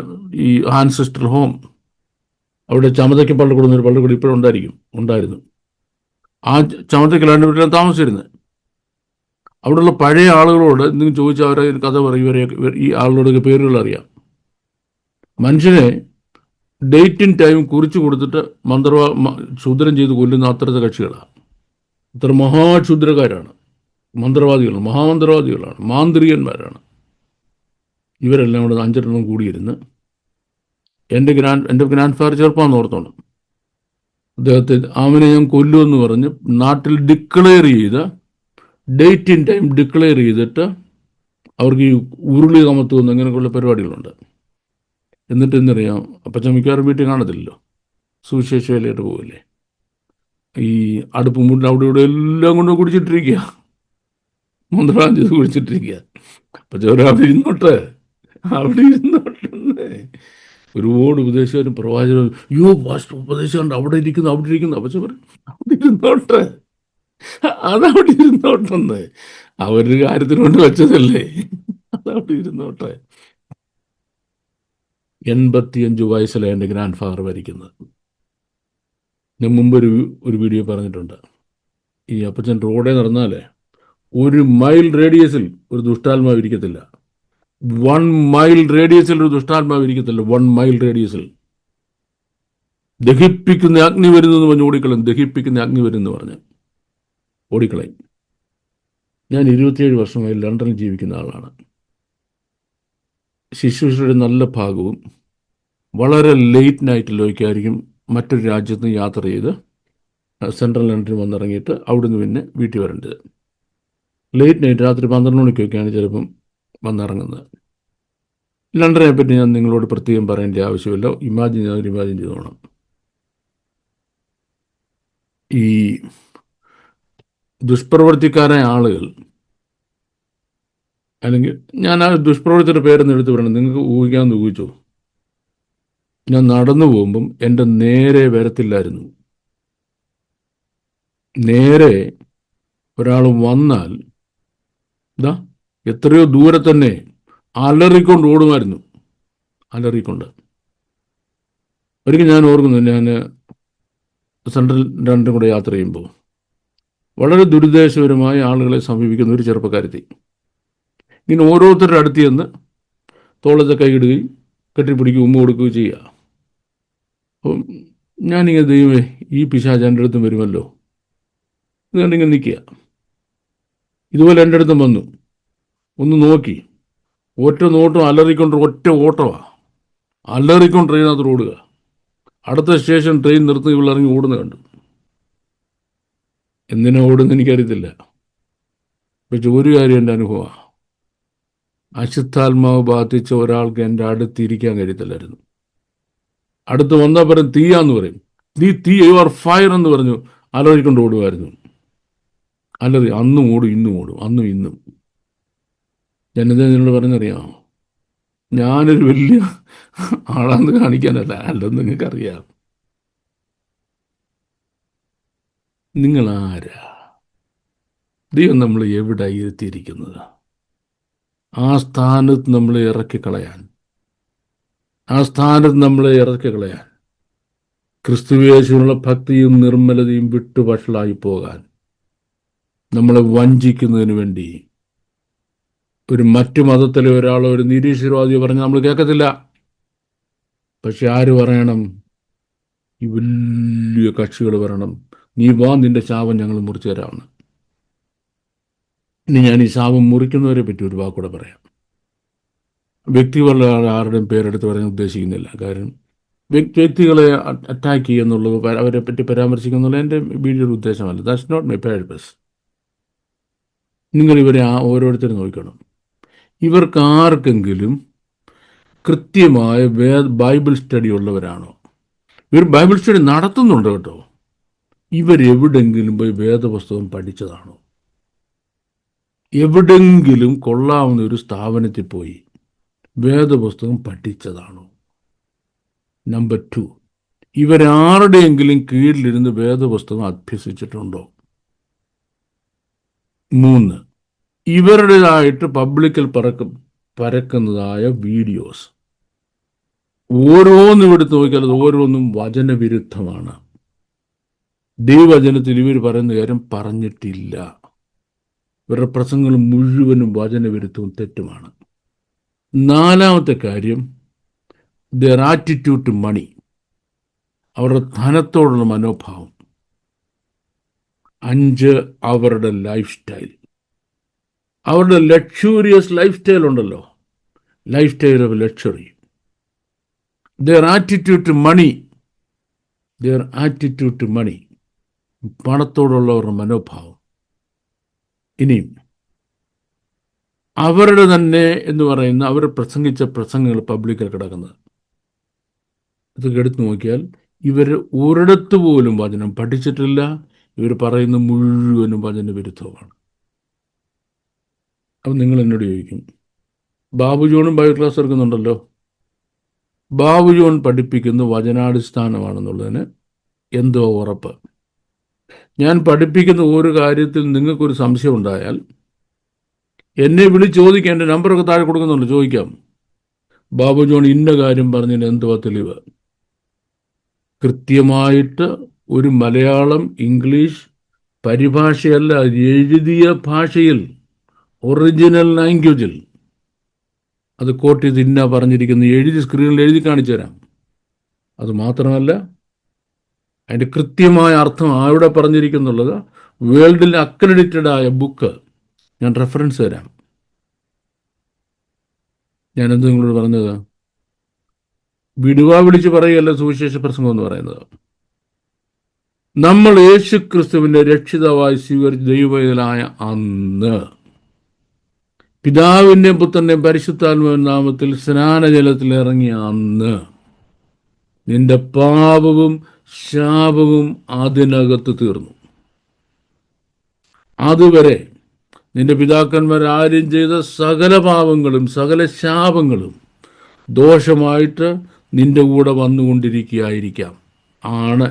ഈ ആൻസിസ്റ്റർ ഹോം. അവിടെ ചമതയ്ക്ക് പള്ളിക്കൂടുന്ന ഒരു പള്ളിക്കൂടി ഇപ്പോഴും ഉണ്ടായിരുന്നു. ആ ചമതയ്ക്കലാണ് ഇവരെല്ലാം താമസിച്ചിരുന്നത്. അവിടെയുള്ള പഴയ ആളുകളോട് എന്തെങ്കിലും ചോദിച്ചാൽ അവരെ കഥ പറയും. ഈ ആളുകളുടെ പേരുകൾ അറിയാം. മനുഷ്യനെ ഡേറ്റും ടൈം കുറിച്ച് കൊടുത്തിട്ട് ക്ഷുദ്രം ചെയ്ത് കൊല്ലുന്ന അത്രത്തെ കക്ഷികളാണ്. ഇത്ര മഹാക്ഷുദ്രക്കാരാണ്, മന്ത്രവാദികളാണ്, മഹാമന്ത്രവാദികളാണ്, മാന്ത്രികന്മാരാണ്. ഇവരെല്ലാം കൂടെ 5 കൂടിയിരുന്ന് എൻ്റെ ഗ്രാൻഡ് ഫാദർ ചെറുപ്പമാണെന്ന് ഓർത്തോണം. അദ്ദേഹത്തെ അവനെ ഞാൻ കൊല്ലുമെന്ന് പറഞ്ഞ് നാട്ടിൽ ഡിക്ലെയർ ചെയ്ത് ഡേറ്റും ടൈം ഡിക്ലെയർ ചെയ്തിട്ട് അവർക്ക് ഈ ഉരുളി കമത്തുമെന്ന് അങ്ങനെയൊക്കെയുള്ള പരിപാടികളുണ്ട്. എന്നിട്ട് എന്നറിയാം, അപ്പച്ചൻ മിക്കവാറും വീട്ടിൽ കാണത്തില്ലല്ലോ, സുവിശേഷ വേലയായിട്ട് പോകില്ലേ, ഈ അടുപ്പ് മുട്ടിൽ അവിടെ ഇവിടെ എല്ലാം കൊണ്ട് കുടിച്ചിട്ടിരിക്കുക, മന്ത്രവാദം ചെയ്ത് കുടിച്ചിട്ടിരിക്കുക. അപ്പച്ചൻ അവിടെ ഇരുന്നോട്ടെ ഒരുപാട് ഉപദേശകരും പ്രവാചകരും, അയ്യോ ഉപദേശകരുണ്ട് അവിടെ ഇരിക്കുന്നു അപ്പച്ചൻ പറയും അവിടെ ഇരുന്നോട്ടെ, അതവിടെ ഇരുന്നോട്ടെന്ന്. അവരൊരു കാര്യത്തിന് കൊണ്ട് വെച്ചതല്ലേ, അതവിടെ ഇരുന്നോട്ടെ. 85 വയസ്സിലാണ് എൻ്റെ ഗ്രാൻഡ് ഫാദർ മരിക്കുന്നത്. ഞാൻ മുമ്പ് ഒരു വീഡിയോ പറഞ്ഞിട്ടുണ്ട്. ഈ അപ്പച്ചൻ റോഡേ നടന്നാലേ 1 മൈൽ റേഡിയസിൽ ഒരു ദുഷ്ടാത്മാവ് ഇരിക്കത്തില്ല. 1 മൈൽ റേഡിയസിൽ ഒരു ദുഷ്ടാത്മാവ് ഇരിക്കത്തില്ല. 1 മൈൽ റേഡിയസിൽ. ദഹിപ്പിക്കുന്ന അഗ്നി വരുന്നു എന്ന് പറഞ്ഞ് ഓടിക്കളയും. ദഹിപ്പിക്കുന്ന അഗ്നി വരുന്നു പറഞ്ഞ് ഓടിക്കളയും. ഞാൻ 27 വർഷമായി ലണ്ടനിൽ ജീവിക്കുന്ന ആളാണ്. ശുശ്രൂഷയുടെ നല്ല ഭാഗവും വളരെ ലേറ്റ് നൈറ്റിലേക്കായിരിക്കും മറ്റൊരു രാജ്യത്ത് നിന്ന് യാത്ര ചെയ്ത് സെൻട്രൽ ലണ്ടനിൽ വന്നിറങ്ങിയിട്ട് അവിടുന്ന് പിന്നെ വീട്ടിൽ വരേണ്ടത്. ലേറ്റ് നൈറ്റ് രാത്രി 12 മണിക്കൊക്കെയാണ് ചിലപ്പം വന്നിറങ്ങുന്നത്. ലണ്ടനെ പറ്റി ഞാൻ നിങ്ങളോട് പ്രത്യേകം പറയേണ്ട ആവശ്യമില്ല. ഇമാജിൻ ചെയ്തോണം. ഈ ദുഷ്പ്രവർത്തിക്കാരായ ആളുകൾ, അല്ലെങ്കിൽ ഞാൻ ആ ദുഷ്പ്രവർത്തിയുടെ പേരൊന്നും എടുത്ത് പറയണം, നിങ്ങൾക്ക് ഊഹിക്കാമെന്ന് ഊഹിച്ചോ. ഞാൻ നടന്നു പോകുമ്പം എൻ്റെ നേരെ വരത്തില്ലായിരുന്നു. നേരെ ഒരാൾ വന്നാൽ എത്രയോ ദൂരെ തന്നെ അലറിക്കൊണ്ട് ഓടുമായിരുന്നു. അലറിക്കൊണ്ട്. ഒരിക്കൽ ഞാൻ ഓർക്കുന്നു, ഞാൻ സെൻട്രൽ ലണ്ടനും കൂടെ യാത്ര ചെയ്യുമ്പോൾ വളരെ ദുരുദ്ദേശപരമായ ആളുകളെ സമീപിക്കുന്ന ഒരു ചെറുപ്പക്കാരത്തി ഇങ്ങനെ ഓരോരുത്തരുടെ അടുത്ത് ചെന്ന് തോളത്തെ കൈയിടുകയും കെട്ടിപ്പിടിക്കുകയും ഉമ്മ കൊടുക്കുകയും ചെയ്യുക. അപ്പം ഞാനിങ്ങനെ ദൈവമേ, ഈ പിശാച് എൻ്റെ അടുത്തും വരുമല്ലോ എന്നിങ്ങനെ നിൽക്കുക. ഇതുപോലെ എൻ്റെ അടുത്തും വന്നു. ഒന്ന് നോക്കി, ഒറ്റ നോട്ടം അലറിക്കൊണ്ട് ഒറ്റ ഓട്ടമാണ്. അലറിക്കൊണ്ട് ട്രെയിനകത്ത് ഓടുക. അടുത്ത സ്റ്റേഷൻ ട്രെയിൻ നിർത്തി ഇറങ്ങി ഓടുന്ന കണ്ടു. എന്തിനാ ഓടുന്ന എനിക്കറിയത്തില്ല. പക്ഷെ ഒരു കാര്യം എൻ്റെ അനുഭവമാണ്, അശുദ്ധാത്മാവ് ബാധിച്ച ഒരാൾക്ക് എൻ്റെ അടുത്തിരിക്കാൻ കഴിയത്തില്ലായിരുന്നു. അടുത്ത് വന്നാൽ പറയും തീയാന്ന് പറയും. തീ യു ആർ ഫയർ എന്ന് പറഞ്ഞു അലറിക്കൊണ്ട് ഓടുമായിരുന്നു. അലറി അന്നും ഓടും, ഇന്നും ഓടും, അന്നും ഇന്നും. ഞാനെന്താ നിന്നോട് പറഞ്ഞറിയാമോ? ഞാനൊരു വലിയ ആളാന്ന് കാണിക്കാനല്ല, അല്ലെന്ന് നിങ്ങൾക്കറിയാം. നിങ്ങളാരാ? ദൈവം നമ്മൾ എവിടെ ഇരുത്തിയിരിക്കുന്നത്? ആ സ്ഥാനത്ത് നമ്മളെ ഇറക്കിക്കളയാൻ, ക്രിസ്തുയേശുവിനുള്ള ഭക്തിയും നിർമ്മലതയും വിട്ടു വഷളായി പോകാൻ, നമ്മളെ വഞ്ചിക്കുന്നതിന് വേണ്ടി ഒരു മറ്റു മതത്തിലെ ഒരാളോ ഒരു നിരീശ്വരവാദിയോ പറഞ്ഞ് നമ്മൾ കേൾക്കത്തില്ല. പക്ഷെ ആര് പറയണം? ഈ വലിയ കക്ഷികൾ പറയണം, നീ വാ, നിന്റെ ശാപം ഞങ്ങൾ മുറിച്ചു തരാമെന്ന്. ഇനി ഞാൻ ഈ ശാപം മുറിക്കുന്നവരെ പറ്റി ഒരു വാക്കൂടെ പറയാം. വ്യക്തികളുടെ ആരുടെയും പേരെടുത്ത് പറയാൻ ഉദ്ദേശിക്കുന്നില്ല. കാരണം വ്യക്തികളെ അറ്റാക്ക് ചെയ്യുന്നുള്ളത്, അവരെ പറ്റി പരാമർശിക്കുന്നുള്ള എൻ്റെ വീഡിയോയുടെ ഉദ്ദേശമല്ല. That's not my purpose. നിങ്ങൾ ഇവരെ ഓരോരുത്തരും നോക്കണം. ഇവർക്ക് ആർക്കെങ്കിലും കൃത്യമായ ബൈബിൾ സ്റ്റഡി ഉള്ളവരാണോ? ഇവർ ബൈബിൾ സ്റ്റഡി നടത്തുന്നുണ്ട് കേട്ടോ. ഇവരെവിടെങ്കിലും പോയി വേദപുസ്തകം പഠിച്ചതാണോ? എവിടെങ്കിലും കൊള്ളാവുന്ന ഒരു സ്ഥാപനത്തിൽ പോയി വേദപുസ്തകം പഠിച്ചതാണോ? നമ്പർ 2, ഇവരാരുടെയെങ്കിലും കീഴിലിരുന്ന് വേദപുസ്തകം അഭ്യസിച്ചിട്ടുണ്ടോ? 3, ഇവരുടേതായിട്ട് പബ്ലിക്കിൽ പരക്കുന്നതായ വീഡിയോസ് ഓരോന്നും എടുത്ത് നോക്കിയാൽ അത് ഓരോന്നും വചനവിരുദ്ധമാണ്. ദൈവവചനത്തിൽ ഇവർ പറയുന്ന കാര്യം പറഞ്ഞിട്ടില്ല. ഇവരുടെ പ്രസംഗങ്ങൾ മുഴുവനും വചനവിരുദ്ധവും തെറ്റുമാണ്. നാലാമത്തെ കാര്യം, ദർ ആറ്റിറ്റ്യൂഡ് ടു മണി, അവരുടെ ധനത്തോടുള്ള മനോഭാവം. 5, അവരുടെ ലൈഫ് സ്റ്റൈൽ, അവരുടെ ലക്ഷൂറിയസ് ലൈഫ് സ്റ്റൈൽ ഉണ്ടല്ലോ, life style of luxury. Their attitude to money, their attitude to money, പണത്തോടുള്ളവരുടെ മനോഭാവം. ഇനിയും അവരുടെ തന്നെ എന്ന് പറയുന്ന അവർ പ്രസംഗിച്ച പ്രസംഗങ്ങൾ പബ്ലിക്കിൽ കിടക്കുന്നത്, ഇതൊക്കെ എടുത്തു നോക്കിയാൽ ഇവർ ഒരിടത്ത് പോലും വചനം പഠിച്ചിട്ടില്ല. ഇവർ പറയുന്ന മുഴുവനും വചനവിരുദ്ധമാണ്. അപ്പം നിങ്ങൾ എന്നോട് ചോദിക്കും, ബാബു ജോണും ബൈബിൾ ക്ലാസ് എടുക്കുന്നുണ്ടല്ലോ, ബാബു ജോൺ പഠിപ്പിക്കുന്ന വചനാടിസ്ഥാനമാണെന്നുള്ളതിന് എന്തോ ഉറപ്പ്? ഞാൻ പഠിപ്പിക്കുന്ന ഒരു കാര്യത്തിൽ നിങ്ങൾക്കൊരു സംശയം ഉണ്ടായാൽ എന്നെ വിളിച്ച് ചോദിക്കാം. എൻ്റെ നമ്പറൊക്കെ താഴെ കൊടുക്കുന്നുണ്ട്, ചോദിക്കാം. ബാബു ജോൺ ഇന്ന കാര്യം പറഞ്ഞതിന് എന്തുവാ തെളിവ്? കൃത്യമായിട്ട് ഒരു മലയാളം ഇംഗ്ലീഷ് പരിഭാഷയല്ല, എഴുതിയ ഭാഷയിൽ, ഒറിജിനൽ ലാംഗ്വേജിൽ അത് കോട്ട് ചെയ്ത് ഇന്ന പറഞ്ഞിരിക്കുന്നത് എഴുതി സ്ക്രീനിൽ എഴുതി കാണിച്ചു തരാം. അത് മാത്രമല്ല, അതിൻ്റെ കൃത്യമായ അർത്ഥം ആരുടെ പറഞ്ഞിരിക്കുന്നുള്ളത് വേൾഡിൽ അക്രഡിറ്റഡ് ആയ ബുക്ക് ഞാൻ റെഫറൻസ് തരാം. ഞാനെന്ത് നിങ്ങളോട് പറഞ്ഞത്? വിടുവാ വിളിച്ച് പറയുകയല്ല സുവിശേഷ പ്രസംഗം എന്ന് പറയുന്നത്. നമ്മൾ യേശു ക്രിസ്തുവിൻ്റെ രക്ഷിതാവായി സ്വീകരിച്ച ദൈവവേദനായ അന്ന് പിതാവിൻ്റെയും പുത്രൻ്റെയും പരിശുദ്ധാത്മാവിൻ നാമത്തിൽ സ്നാനജലത്തിൽ ഇറങ്ങിയ അന്ന് നിന്റെ പാപവും ശാപവും അതിനകത്ത് തീർന്നു. അതുവരെ നിന്റെ പിതാക്കന്മാർ ആരും ചെയ്ത സകല പാപങ്ങളും സകല ശാപങ്ങളും ദോഷമായിട്ട് നിന്റെ കൂടെ വന്നുകൊണ്ടിരിക്കുകയായിരിക്കാം. ആണ്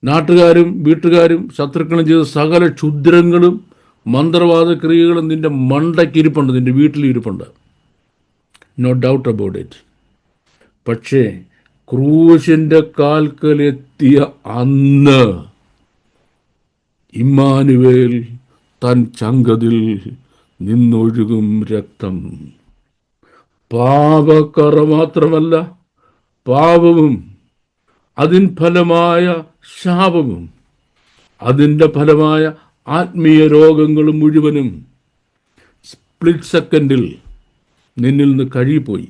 നാട്ടുകാരും വീട്ടുകാരും ശത്രുക്കളും ചെയ്ത സകല ക്ഷുദ്രങ്ങളും മന്ത്രവാദ ക്രിയകളും നിന്റെ മണ്ടയ്ക്ക് ഇരിപ്പുണ്ട്, നിന്റെ വീട്ടിൽ ഇരിപ്പുണ്ട്. No doubt about it. പക്ഷേ ക്രൂശിൻ്റെ കാൽക്കലെത്തിയ അന്ന് ഇമ്മാനുവേൽ തൻ ചങ്കതിൽ നിന്നൊഴുകും രക്തം പാപക്കറ മാത്രമല്ല, പാപവും അതിൻ ഫലമായ ശാപവും അതിൻ്റെ ഫലമായ ആത്മീയ രോഗങ്ങളും മുഴുവനും സ്പ്ലിറ്റ് സെക്കൻഡിൽ നിന്നിൽ നിന്ന് കഴുകിപ്പോയി.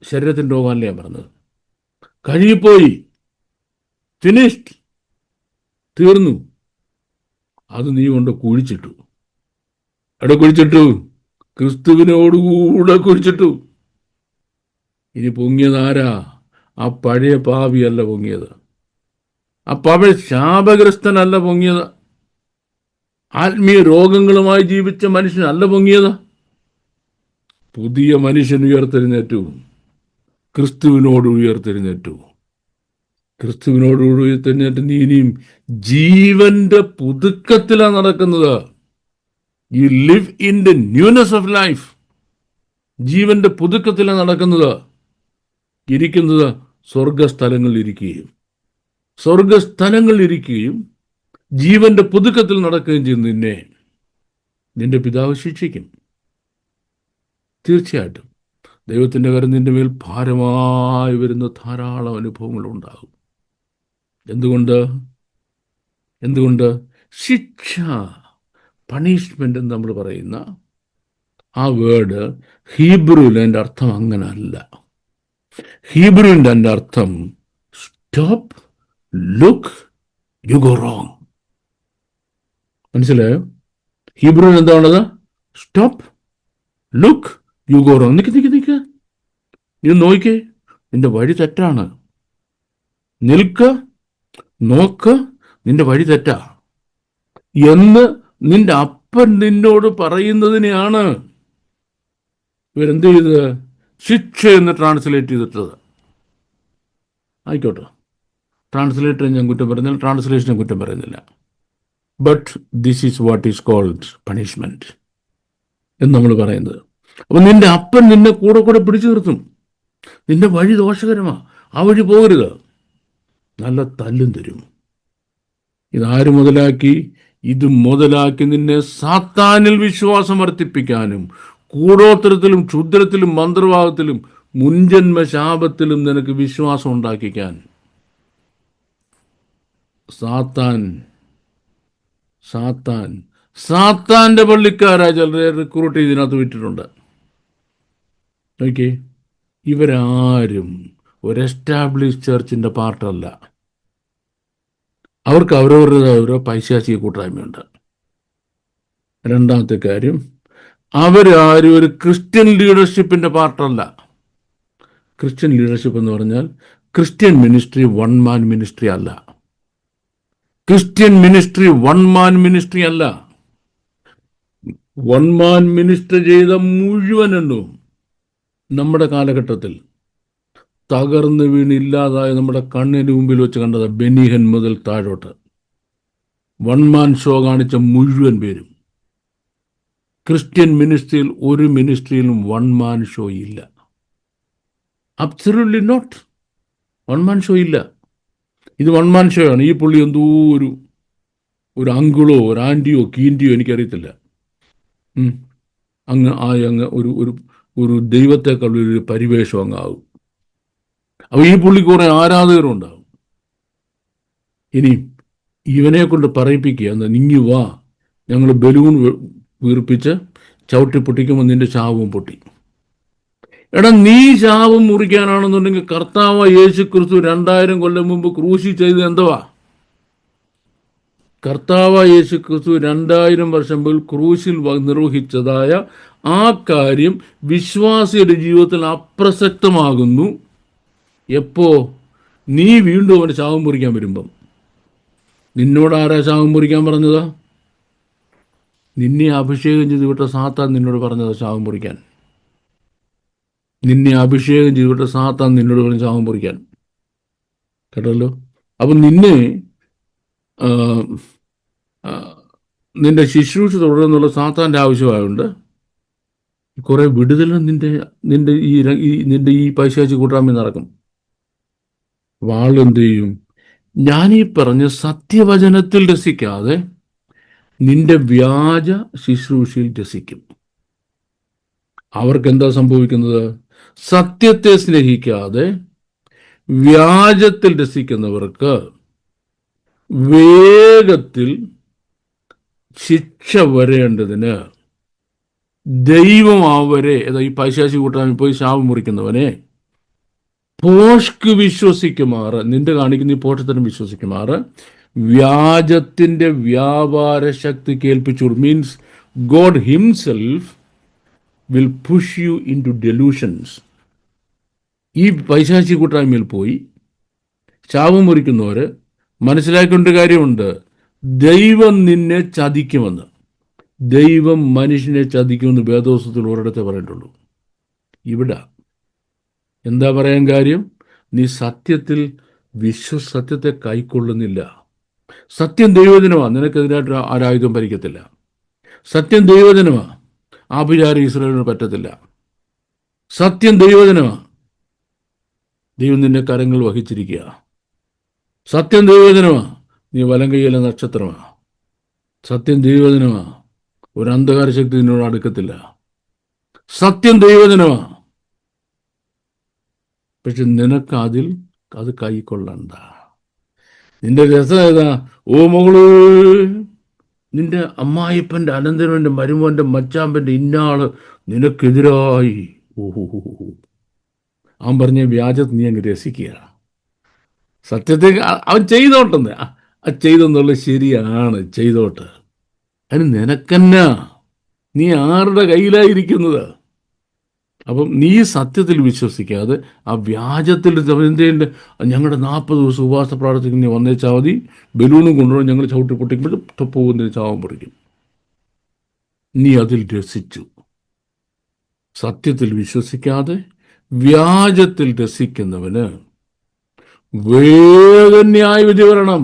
ശരീരത്തിൻ്റെ രോഗമല്ല ഞാൻ പറഞ്ഞത്, കഴുകിപ്പോയി, ഫിനിഷ്ഡ്, തീർന്നു. അത് നീ കൊണ്ട് കുഴിച്ചിട്ടു. എവിടെ കുഴിച്ചിട്ടു? ക്രിസ്തുവിനോടുകൂടെ കുഴിച്ചിട്ടു. ഇനി പൊങ്ങിയതാരാ? ആ പഴയ പാപിയല്ല പൊങ്ങിയത്, ആ പഴയ ശാപഗ്രസ്തനല്ല പൊങ്ങിയത്, ആത്മീയ രോഗങ്ങളുമായി ജീവിച്ച മനുഷ്യനല്ല പൊങ്ങിയത്. പുതിയ മനുഷ്യൻ ഉയർത്തെഴുന്നേറ്റു, ക്രിസ്തുവിനോട് ഉയർത്തെഴുന്നേറ്റു. ക്രിസ്തുവിനോട് ഉയർത്തെഴുന്നേറ്റ് നീ ഇനിയും ജീവന്റെ പുതുക്കത്തിലാണ് നടക്കുന്നത്. You live in the newness of life. ജീവന്റെ പുതുക്കത്തിലാണ് നടക്കുന്നത്. ഇരിക്കുന്നത് സ്വർഗസ്ഥലങ്ങളിൽ ഇരിക്കുകയും ജീവന്റെ പുതുക്കത്തിൽ നടക്കുകയും ചെയ്യുന്ന നിന്റെ പിതാവ് ശിക്ഷിക്കും. തീർച്ചയായിട്ടും ദൈവത്തിൻ്റെ കരം നിന്റെ മേൽ ഭാരമായി വരുന്ന ധാരാളം അനുഭവങ്ങളുണ്ടാകും. എന്തുകൊണ്ട്? ശിക്ഷ, പണിഷ്മെൻ്റ് എന്ന് നമ്മൾ പറയുന്ന ആ വേർഡ് ഹീബ്രുവിൽ എൻ്റെ അർത്ഥം അങ്ങനല്ല. ഹീബ്രുവിൻ്റെ എൻ്റെ അർത്ഥം stop, look, you go wrong. മനസ്സിലായോ? ഹീബ്രുവിൽ എന്താണത്? Stop, look, you go wrong. നിക്ക്, നീ നോക്കിക്കേ, നിന്റെ വഴി തെറ്റാണ്. നിൽക്ക്, നോക്ക്, നിന്റെ വഴി തെറ്റാ എന്ന് നിന്റെ അപ്പൻ നിന്നോട് പറയുന്നതിനെയാണ് ഇവരെന്ത് ചെയ്തത്? ശിക്ഷ എന്ന് ട്രാൻസ്ലേറ്റ് ചെയ്തിട്ടത്. ആയിക്കോട്ടെ, ട്രാൻസ്ലേറ്ററെ ഞാൻ കുറ്റം പറയുന്നില്ല, ട്രാൻസ്ലേഷനെ കുറ്റം പറയുന്നില്ല. But this is what is called punishment എന്ന് നമ്മൾ പറയുന്നത്. അപ്പം നിന്റെ അപ്പൻ നിന്നെ കൂടെ പിടിച്ചു നിർത്തും. നിന്റെ വഴി ദോഷകരമാ, ആ വഴി പോകരുത്, നല്ല തല്ലും തരും. ഇതാര് മുതലാക്കി? ഇത് മുതലാക്കി നിന്നെ സാത്താനിൽ വിശ്വാസം വർദ്ധിപ്പിക്കാനും കൂടോത്രത്തിലും ക്ഷുദ്രത്തിലും മന്ത്രവാദത്തിലും മുൻജന്മ ശാപത്തിലും നിനക്ക് വിശ്വാസം ഉണ്ടാക്കിക്കാൻ. സാത്താൻ സാത്താൻ സാത്താന്റെ പള്ളിക്കാരാ ചിലരെ റിക്രൂട്ട് ഇതിനകത്ത് വിട്ടിട്ടുണ്ട്. ഓക്കെ, ഇവരാരും ഒരു എസ്റ്റാബ്ലിഷ് ചർച്ചിന്റെ പാർട്ടല്ല. അവർക്ക് അവരവരുടെ ഓരോ പൈശാചിക കൂട്ടായ്മയുണ്ട്. രണ്ടാമത്തെ കാര്യം, അവരാരും ഒരു ക്രിസ്ത്യൻ ലീഡർഷിപ്പിന്റെ പാർട്ടല്ല. ക്രിസ്ത്യൻ ലീഡർഷിപ്പ് എന്ന് പറഞ്ഞാൽ Christian ministry one man ministry അല്ല. Christian ministry one man ministry അല്ല. വൺ മാൻ മിനിസ്റ്റർ ചെയ്ത മുഴുവനെണ്ണവും നമ്മുടെ കാലഘട്ടത്തിൽ തകർന്ന് വീണില്ലാതായ നമ്മുടെ കണ്ണിന് മുമ്പിൽ വെച്ച് കണ്ടത് ബെനിഹൻ മുതൽ താഴോട്ട് വൺ മാൻ ഷോ കാണിച്ച മുഴുവൻ പേരും. ക്രിസ്ത്യൻ മിനിസ്ട്രിയിൽ ഒരു മിനിസ്ട്രിയിലും വൺ മാൻ ഷോ ഇല്ല. Absolutely not. One man show ഇല്ല. ഇത് വൺ മാൻ ഷോ ആണ്. ഈ പുള്ളി എന്തോ ഒരു അങ്കിളോ ഒരു ആൻറ്റിയോ കീൻറ്റിയോ എനിക്കറിയത്തില്ല, അങ്ങ് ഒരു ദൈവത്തെക്കാൾ ഒരു പരിവേഷം അങ്ങാവും. അപ്പോൾ ഈ പുള്ളിക്ക് കുറേ ആരാധകരുണ്ടാവും. ഇനി ഇവനെ കൊണ്ട് പറയിപ്പിക്കുക, എന്താ, നിങ്ങി വാ, ഞങ്ങൾ ബലൂൺ വീർപ്പിച്ച് ചവിട്ടി പൊട്ടിക്കുമ്പോൾ നിന്റെ ശാപവും പൊട്ടി. എടാ, നീ ശാപം മുറിക്കാനാണെന്നുണ്ടെങ്കിൽ കർത്താവ് യേശു ക്രിസ്തു 2000 കൊല്ലം മുമ്പ് ക്രൂശി ചെയ്ത് എന്തുവാ? കർത്താവ് യേശു ക്രിസ്തു 2000 വർഷം മുമ്പ് ക്രൂശിൽ നിർവഹിച്ചതായ ആ കാര്യം വിശ്വാസിയുടെ ജീവിതത്തിൽ അപ്രസക്തമാകുന്നു. എപ്പോ? നീ വീണ്ടും അവന് ശാപം മുറിക്കാൻ വരുമ്പം. നിന്നോട് ആരാ ശാപം മുറിക്കാൻ പറഞ്ഞതാ? നിന്നെ അഭിഷേകം ചെയ്ത് വിട്ട സാത്താൻ നിന്നോട് പറഞ്ഞതാ ശാപം മുറിക്കാൻ. നിന്നെ അഭിഷേകം ചെയ്ത് വിട്ട സാത്താൻ നിന്നോട് പറഞ്ഞ ശാപം മുറിക്കാൻ. കേട്ടല്ലോ? അപ്പം നിന്റെ ശുശ്രൂഷ തുടരുന്നുള്ള സാത്താൻ്റെ ആവശ്യമായുണ്ട്. കുറെ വിടുതലും നിന്റെ ഈ പൈശാചി കൂട്ടായ്മ നടക്കും. വാളെന്ത് ചെയ്യും? ഞാനീ പറഞ്ഞ സത്യവചനത്തിൽ രസിക്കാതെ നിന്റെ വ്യാജ ശുശ്രൂഷയിൽ രസിക്കും. അവർക്കെന്താ സംഭവിക്കുന്നത്? സത്യത്തെ സ്നേഹിക്കാതെ വ്യാജത്തിൽ രസിക്കുന്നവർക്ക് വേഗത്തിൽ ശിക്ഷ വരേണ്ടതിന് ദൈവം അവരെ, ഈ പൈശാചി കൂട്ടായ്മ പോയി ശാപം മുറിക്കുന്നവനെ പോഷ്ക്ക് വിശ്വസിക്കുമാറ്, നിന്റെ കാണിക്കുന്ന ഈ പോഷത്തിനും വിശ്വസിക്കുമാറ് വ്യാജത്തിന്റെ വ്യാപാര ശക്തി കേൾപ്പിച്ചു. Means God himself will push you into delusions. ഈ പൈശാചി കൂട്ടായ്മയിൽ പോയി ശാപം മുറിക്കുന്നവര് മനസ്സിലാക്കേണ്ട കാര്യമുണ്ട്, ദൈവം നിന്നെ ചതിക്കുമെന്ന്. ദൈവം മനുഷ്യനെ ചതിക്കുമെന്ന് വേദോസ്തത്തിൽ ഒരിടത്തെ പറഞ്ഞിട്ടുള്ളൂ. ഇവിടെ എന്താ പറയാൻ കാര്യം? നീ സത്യത്തിൽ സത്യത്തെ കൈക്കൊള്ളുന്നില്ല. സത്യം ദൈവജനമാണ്. നിനക്കെതിരായിട്ട് ആരായുധം ഭരിക്കത്തില്ല. സത്യം ദൈവജനമാണ്. ആഭിചാരം ഇസ്രായേലിന് പറ്റത്തില്ല. സത്യം ദൈവജനമാണ്. ദൈവം നിന്റെ കരങ്ങൾ വഹിച്ചിരിക്കുക. സത്യം ദൈവജനമാണ്. നീ വലം കൈയിലെ നക്ഷത്രമാണ്. സത്യം ദൈവജനമാണ്. ഒരു അന്ധകാര ശക്തി നിന്നോട് അടുക്കത്തില്ല. സത്യം ദൈവജനമാണ്. പക്ഷെ നിനക്ക് അത് കൈക്കൊള്ളണ്ട. നിന്റെ രസം ഏതാ? ഓ മകള്, നിന്റെ അമ്മായിപ്പൻ്റെ അനന്തരവൻ്റെ മരുമോൻ്റെ മച്ചാമ്പൻ്റെ ഇന്നാള് നിനക്കെതിരായി. ഓഹോ, അവൻ പറഞ്ഞ വ്യാജത്ത് നീ അങ്ങ് രസിക്കുക. സത്യത്തെ അവൻ ചെയ്തോട്ടെന്ന്, ചെയ്തെന്നുള്ളത് ശരിയാണ്, ചെയ്തോട്ടെ. അതിന് നിനക്കെന്നാ? നീ ആരുടെ കയ്യിലായിരിക്കുന്നത്? അപ്പം നീ സത്യത്തിൽ വിശ്വസിക്കാതെ ആ വ്യാജത്തിൽ ഞങ്ങളുടെ 40 ദിവസം ഉപവാസ പ്രാർത്ഥിക്കുന്ന നീ വന്നേച്ചാൽ മതി, ബലൂണും കൊണ്ടുപോകും, ഞങ്ങൾ ചവിട്ടി പൊട്ടിക്കുമ്പോൾ പോകുന്നതിന് ചാവാൻ പറിക്കും. നീ അതിൽ രസിച്ചു. സത്യത്തിൽ വിശ്വസിക്കാതെ വ്യാജത്തിൽ രസിക്കുന്നവന് വേഗം ന്യായവിധി വരണം.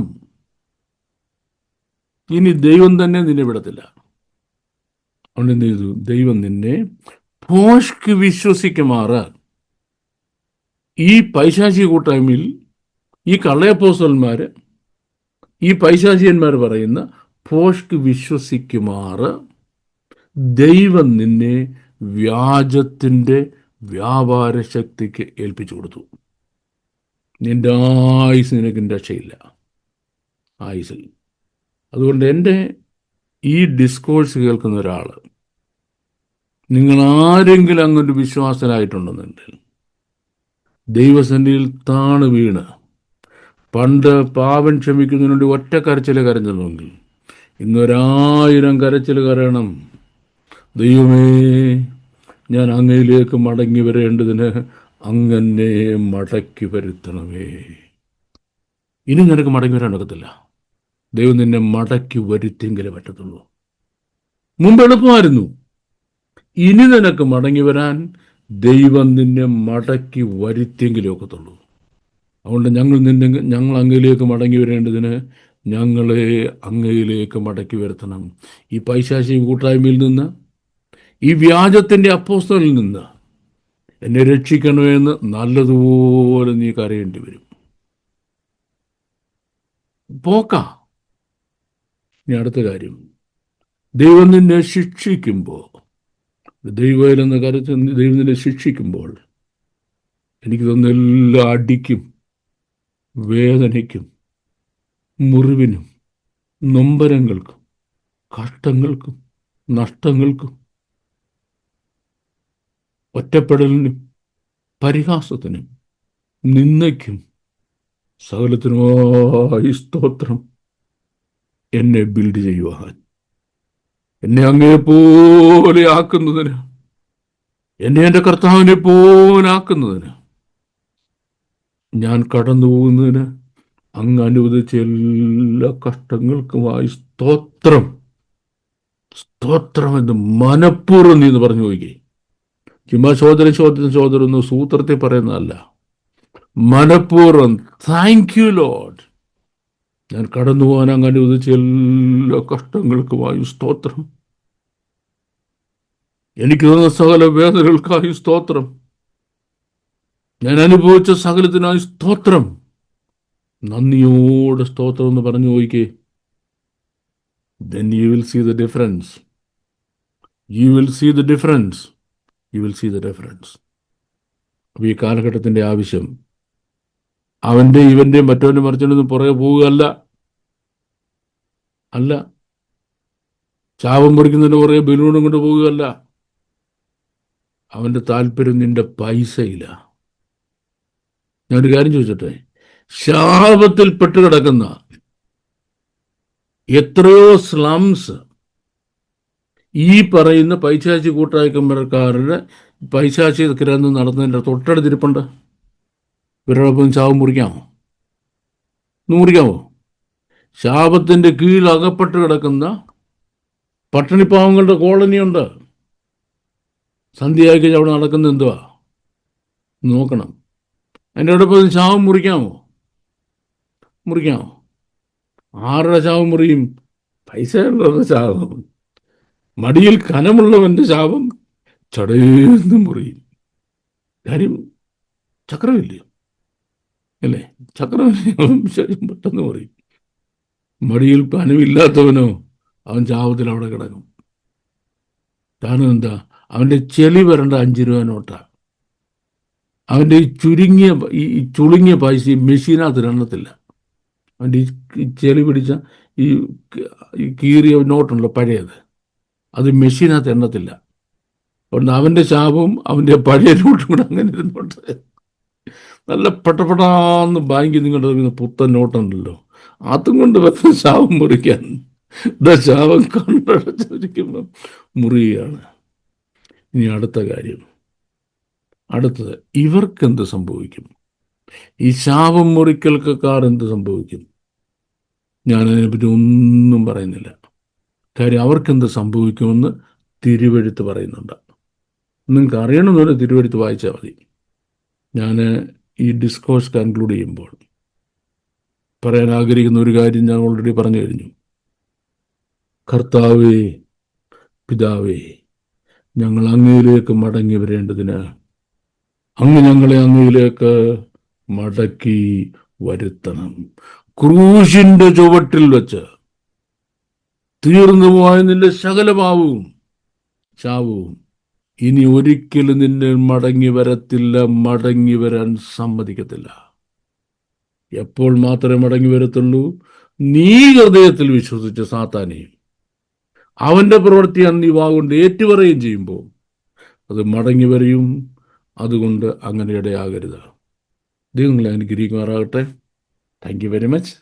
ഇനി ദൈവം തന്നെ നിന്നെ വിടത്തില്ല. അതുകൊണ്ട് എന്ത് ചെയ്തു? ദൈവം നിന്നെ ഭോഷ്ക്ക് വിശ്വസിക്കുമാറ് ഈ പൈശാചിക കൂട്ടായ്മയിൽ ഈ കള്ളയപ്പോസ്തലന്മാർ, ഈ പൈശാചികന്മാർ പറയുന്ന ഭോഷ്ക് വിശ്വസിക്കുമാറ് ദൈവം നിന്നെ വ്യാജത്തിൻ്റെ വ്യാപാര ശക്തിക്ക് ഏൽപ്പിച്ചു കൊടുത്തു. നിന്റെ ആയുസ് നിനക്ക് രക്ഷയില്ല, ആയുസിൽ. അതുകൊണ്ട് എൻ്റെ ഈ ഡിസ്കോഴ്സ് കേൾക്കുന്ന ഒരാൾ, നിങ്ങൾ ആരെങ്കിലും അങ്ങൊരു വിശ്വാസനായിട്ടുണ്ടെന്നുണ്ടെങ്കിൽ ദൈവസന്നിധിയിൽ താണ് വീണ് പണ്ട് പാപം ക്ഷമിക്കുന്നതിന് വേണ്ടി ഒറ്റ കരച്ചിൽ കരഞ്ഞെങ്കിൽ ഇന്നൊരായിരം കരച്ചിൽ കരയണം. ദൈവമേ, ഞാൻ അങ്ങയിലേക്ക് മടങ്ങി വരേണ്ടതിന് അങ്ങനെ മടക്കി വരുത്തണമേ. ഇനി നിനക്ക് മടങ്ങി വരാൻ ഒക്കത്തില്ല. ദൈവം നിന്നെ മടക്കി വരുത്തിയെങ്കിലേ പറ്റത്തുള്ളൂ. മുമ്പ് എളുപ്പമായിരുന്നു. ഇനി നിനക്ക് മടങ്ങി വരാൻ ദൈവം നിന്നെ മടക്കി വരുത്തിയെങ്കിലേ ഒക്കത്തുള്ളൂ. അതുകൊണ്ട് ഞങ്ങൾ അങ്ങയിലേക്ക് മടങ്ങി വരേണ്ടതിന് ഞങ്ങളെ അങ്ങയിലേക്ക് മടക്കി വരുത്തണം. ഈ പൈശാചിക കൂട്ടായ്മയിൽ നിന്ന്, ഈ വ്യാജത്തിൻ്റെ അപ്പോസ്തലനിൽ നിന്ന് എന്നെ രക്ഷിക്കണമെന്ന് നല്ലതുപോലെ നീ കരയേണ്ടി വരും. പോക്ക. ഇനി അടുത്ത കാര്യം, ദൈവം നിന്നെ ശിക്ഷിക്കുമ്പോൾ, ദൈവമെന്ന കാര്യത്തിൽ ദൈവം നിന്നെ ശിക്ഷിക്കുമ്പോൾ എനിക്ക് തോന്നുന്ന എല്ലാ അടിക്കും, വേദനയ്ക്കും, മുറിവിനും, നൊമ്പരങ്ങൾക്കും, കഷ്ടങ്ങൾക്കും, നഷ്ടങ്ങൾക്കും, ഒറ്റപ്പെടലിനും, പരിഹാസത്തിനും, നിന്ദയ്ക്കും, സകലത്തിനുമായി സ്തോത്രം എന്നെ ബിൽഡ് ചെയ്യുവാൻ, എന്നെ അങ്ങേപോലെ ആക്കുന്നതിന്, എന്നെ എൻ്റെ കർത്താവിനെ പോലെ ആക്കുന്നതിന്, ഞാൻ കടന്നു പോകുന്നതിന് അങ്ങ് അനുവദിച്ച എല്ലാ കഷ്ടങ്ങൾക്കുമായി സ്തോത്രം, സ്തോത്രം എന്ന് മനഃപൂർവ്വം നീ എന്ന് പറഞ്ഞു പോയി. ചുമ്മാ ചോദന സൂത്രത്തിൽ പറയുന്നതല്ല, മനഃപൂർവ്വം. താങ്ക് യു ലോർഡ്, ഞാൻ കടന്നു പോകാൻ അങ്ങ് അനുവദിച്ച എല്ലാ കഷ്ടങ്ങൾക്കുമായി സ്തോത്രം, എനിക്ക് തന്ന സകല വേദനകൾക്കായി സ്തോത്രം, ഞാൻ അനുഭവിച്ച സകലത്തിനായി സ്തോത്രം. നന്ദിയോടെ സ്തോത്രം എന്ന് പറഞ്ഞു നോക്കിക്കേ. Then you will see the difference. You will see the difference. You will see the difference. അപ്പോൾ ഈ കാലഘട്ടത്തിൻ്റെ ആവശ്യം അവൻ്റെ ഇവൻ്റെയും മറ്റവൻ്റെ മറിച്ചൊന്നും പുറകെ പോവുകയല്ല. അല്ല, ശാപം മുറിക്കുന്നതിന് പുറകെ ബലൂണും കൊണ്ട് പോവുകയല്ല. അവൻ്റെ താല്പര്യം നിന്റെ പൈസയില്ല. ഞാനൊരു കാര്യം ചോദിച്ചോട്ടെ, ശാപത്തിൽ പെട്ടുകിടക്കുന്ന എത്രയോ സ്ലംസ് ഈ പറയുന്ന പൈശാചിക കൂട്ടായ്മക്കാരുടെ പൈശാചിക ഗ്രന്ഥം നടന്നതിൻ്റെ തൊട്ടടുത്തിരിപ്പുണ്ട്. ഇവരോടൊപ്പം ശാപം മുറിക്കാമോ? മുറിക്കാമോ? ശാപത്തിൻ്റെ കീഴിൽ അകപ്പെട്ട് കിടക്കുന്ന പട്ടിണിപ്പാവങ്ങളുടെ കോളനിയുണ്ട്. സന്ധ്യയായി കഴിഞ്ഞാൽ അവിടെ നടക്കുന്ന എന്തുവാ നോക്കണം. അതിൻ്റെ അടുപ്പം ശാപം മുറിക്കാമോ? മുറിക്കാമോ? ആരുടെ ശാപം മുറിയും? പൈസയുള്ളവരുടെ ശാപം. മടിയിൽ കനമുള്ളവൻ്റെ ശാപം ചടേന്ന് മുറിയും. കാര്യം ചക്രമില്ലേ അല്ലേ? ചക്രമില്ല, പെട്ടെന്ന് മുറിയും. മടിയിൽ കനമില്ലാത്തവനോ അവൻ ശാപത്തിൽ അവിടെ കിടക്കും. കാരണം എന്താ? അവൻ്റെ ചെളി വരേണ്ട 5 രൂപ നോട്ടാണ്. അവൻ്റെ ഈ ചുളുങ്ങിയ പൈസ ഈ മെഷീനകത്ത് എണ്ണത്തില്ല. അവൻ്റെ ഈ ചെളി പിടിച്ച ഈ കീറിയ നോട്ടുണ്ടല്ലോ പഴയത്, അത് മെഷീനകത്ത് എണ്ണത്തില്ല. അതുകൊണ്ട് അവൻ്റെ ശാപവും അവൻ്റെ പഴയ നോട്ടും കൂടെ അങ്ങനെ ഇരുന്നോട്ട് നല്ല പെട്ടപ്പെടാന്ന് ബാങ്കിൽ നിങ്ങളുടെ പുത്തൻ നോട്ടുണ്ടല്ലോ, അതും കൊണ്ട് വരുന്ന ശാപം മുറിക്കാൻ ശാപം കണ്ടടച്ചിരിക്കുമ്പം മുറിയുകയാണ്. ഇനി അടുത്ത കാര്യം, അടുത്തത്, ഇവർക്കെന്ത് സംഭവിക്കും? ഈ ശാപം മുറിക്കൽക്കാർ എന്ത് സംഭവിക്കും? ഞാനതിനെപ്പറ്റി ഒന്നും പറയുന്നില്ല. കാര്യം അവർക്കെന്ത് സംഭവിക്കുമെന്ന് തിരുവെഴുത്ത് പറയുന്നുണ്ട്. നിങ്ങൾക്ക് അറിയണമെന്നൊരു തിരുവെഴുത്ത് വായിച്ചാൽ മതി. ഞാൻ ഈ ഡിസ്കോഴ്സ് കൺക്ലൂഡ് ചെയ്യുമ്പോൾ പറയാൻ ആഗ്രഹിക്കുന്ന ഒരു കാര്യം ഞാൻ ഓൾറെഡി പറഞ്ഞു കഴിഞ്ഞു. കർത്താവേ, പിതാവേ, ഞങ്ങൾ അങ്ങയിലേക്ക് മടങ്ങി വരേണ്ടതിന് അങ്ങ് ഞങ്ങളെ അങ്ങയിലേക്ക് മടക്കി വരുത്തണം. ക്രൂശിന്റെ ചുവട്ടിൽ വെച്ച് തീർന്നു പോയ നിന്റെ സകലഭാവവും ചാവും ഇനി ഒരിക്കലും നിന്നെ മടങ്ങി വരത്തില്ല, മടങ്ങി വരാൻ സമ്മതിക്കത്തില്ല. എപ്പോൾ മാത്രമേ മടങ്ങി വരത്തുള്ളൂ? നീ ഹൃദയത്തിൽ വിശ്വസിച്ച സാത്താനെയും അവന്റെ പ്രവൃത്തിയാണ് നീ വാഗൊണ്ട് ഏറ്റുപറയുകയും ചെയ്യുമ്പോൾ അത് മടങ്ങി വരെയും. അതുകൊണ്ട് അങ്ങനെ ഇടയാകരുത്. ദൈവം നിങ്ങളെ അനുഗ്രഹിക്കുമാറാകട്ടെ. Thank you very much.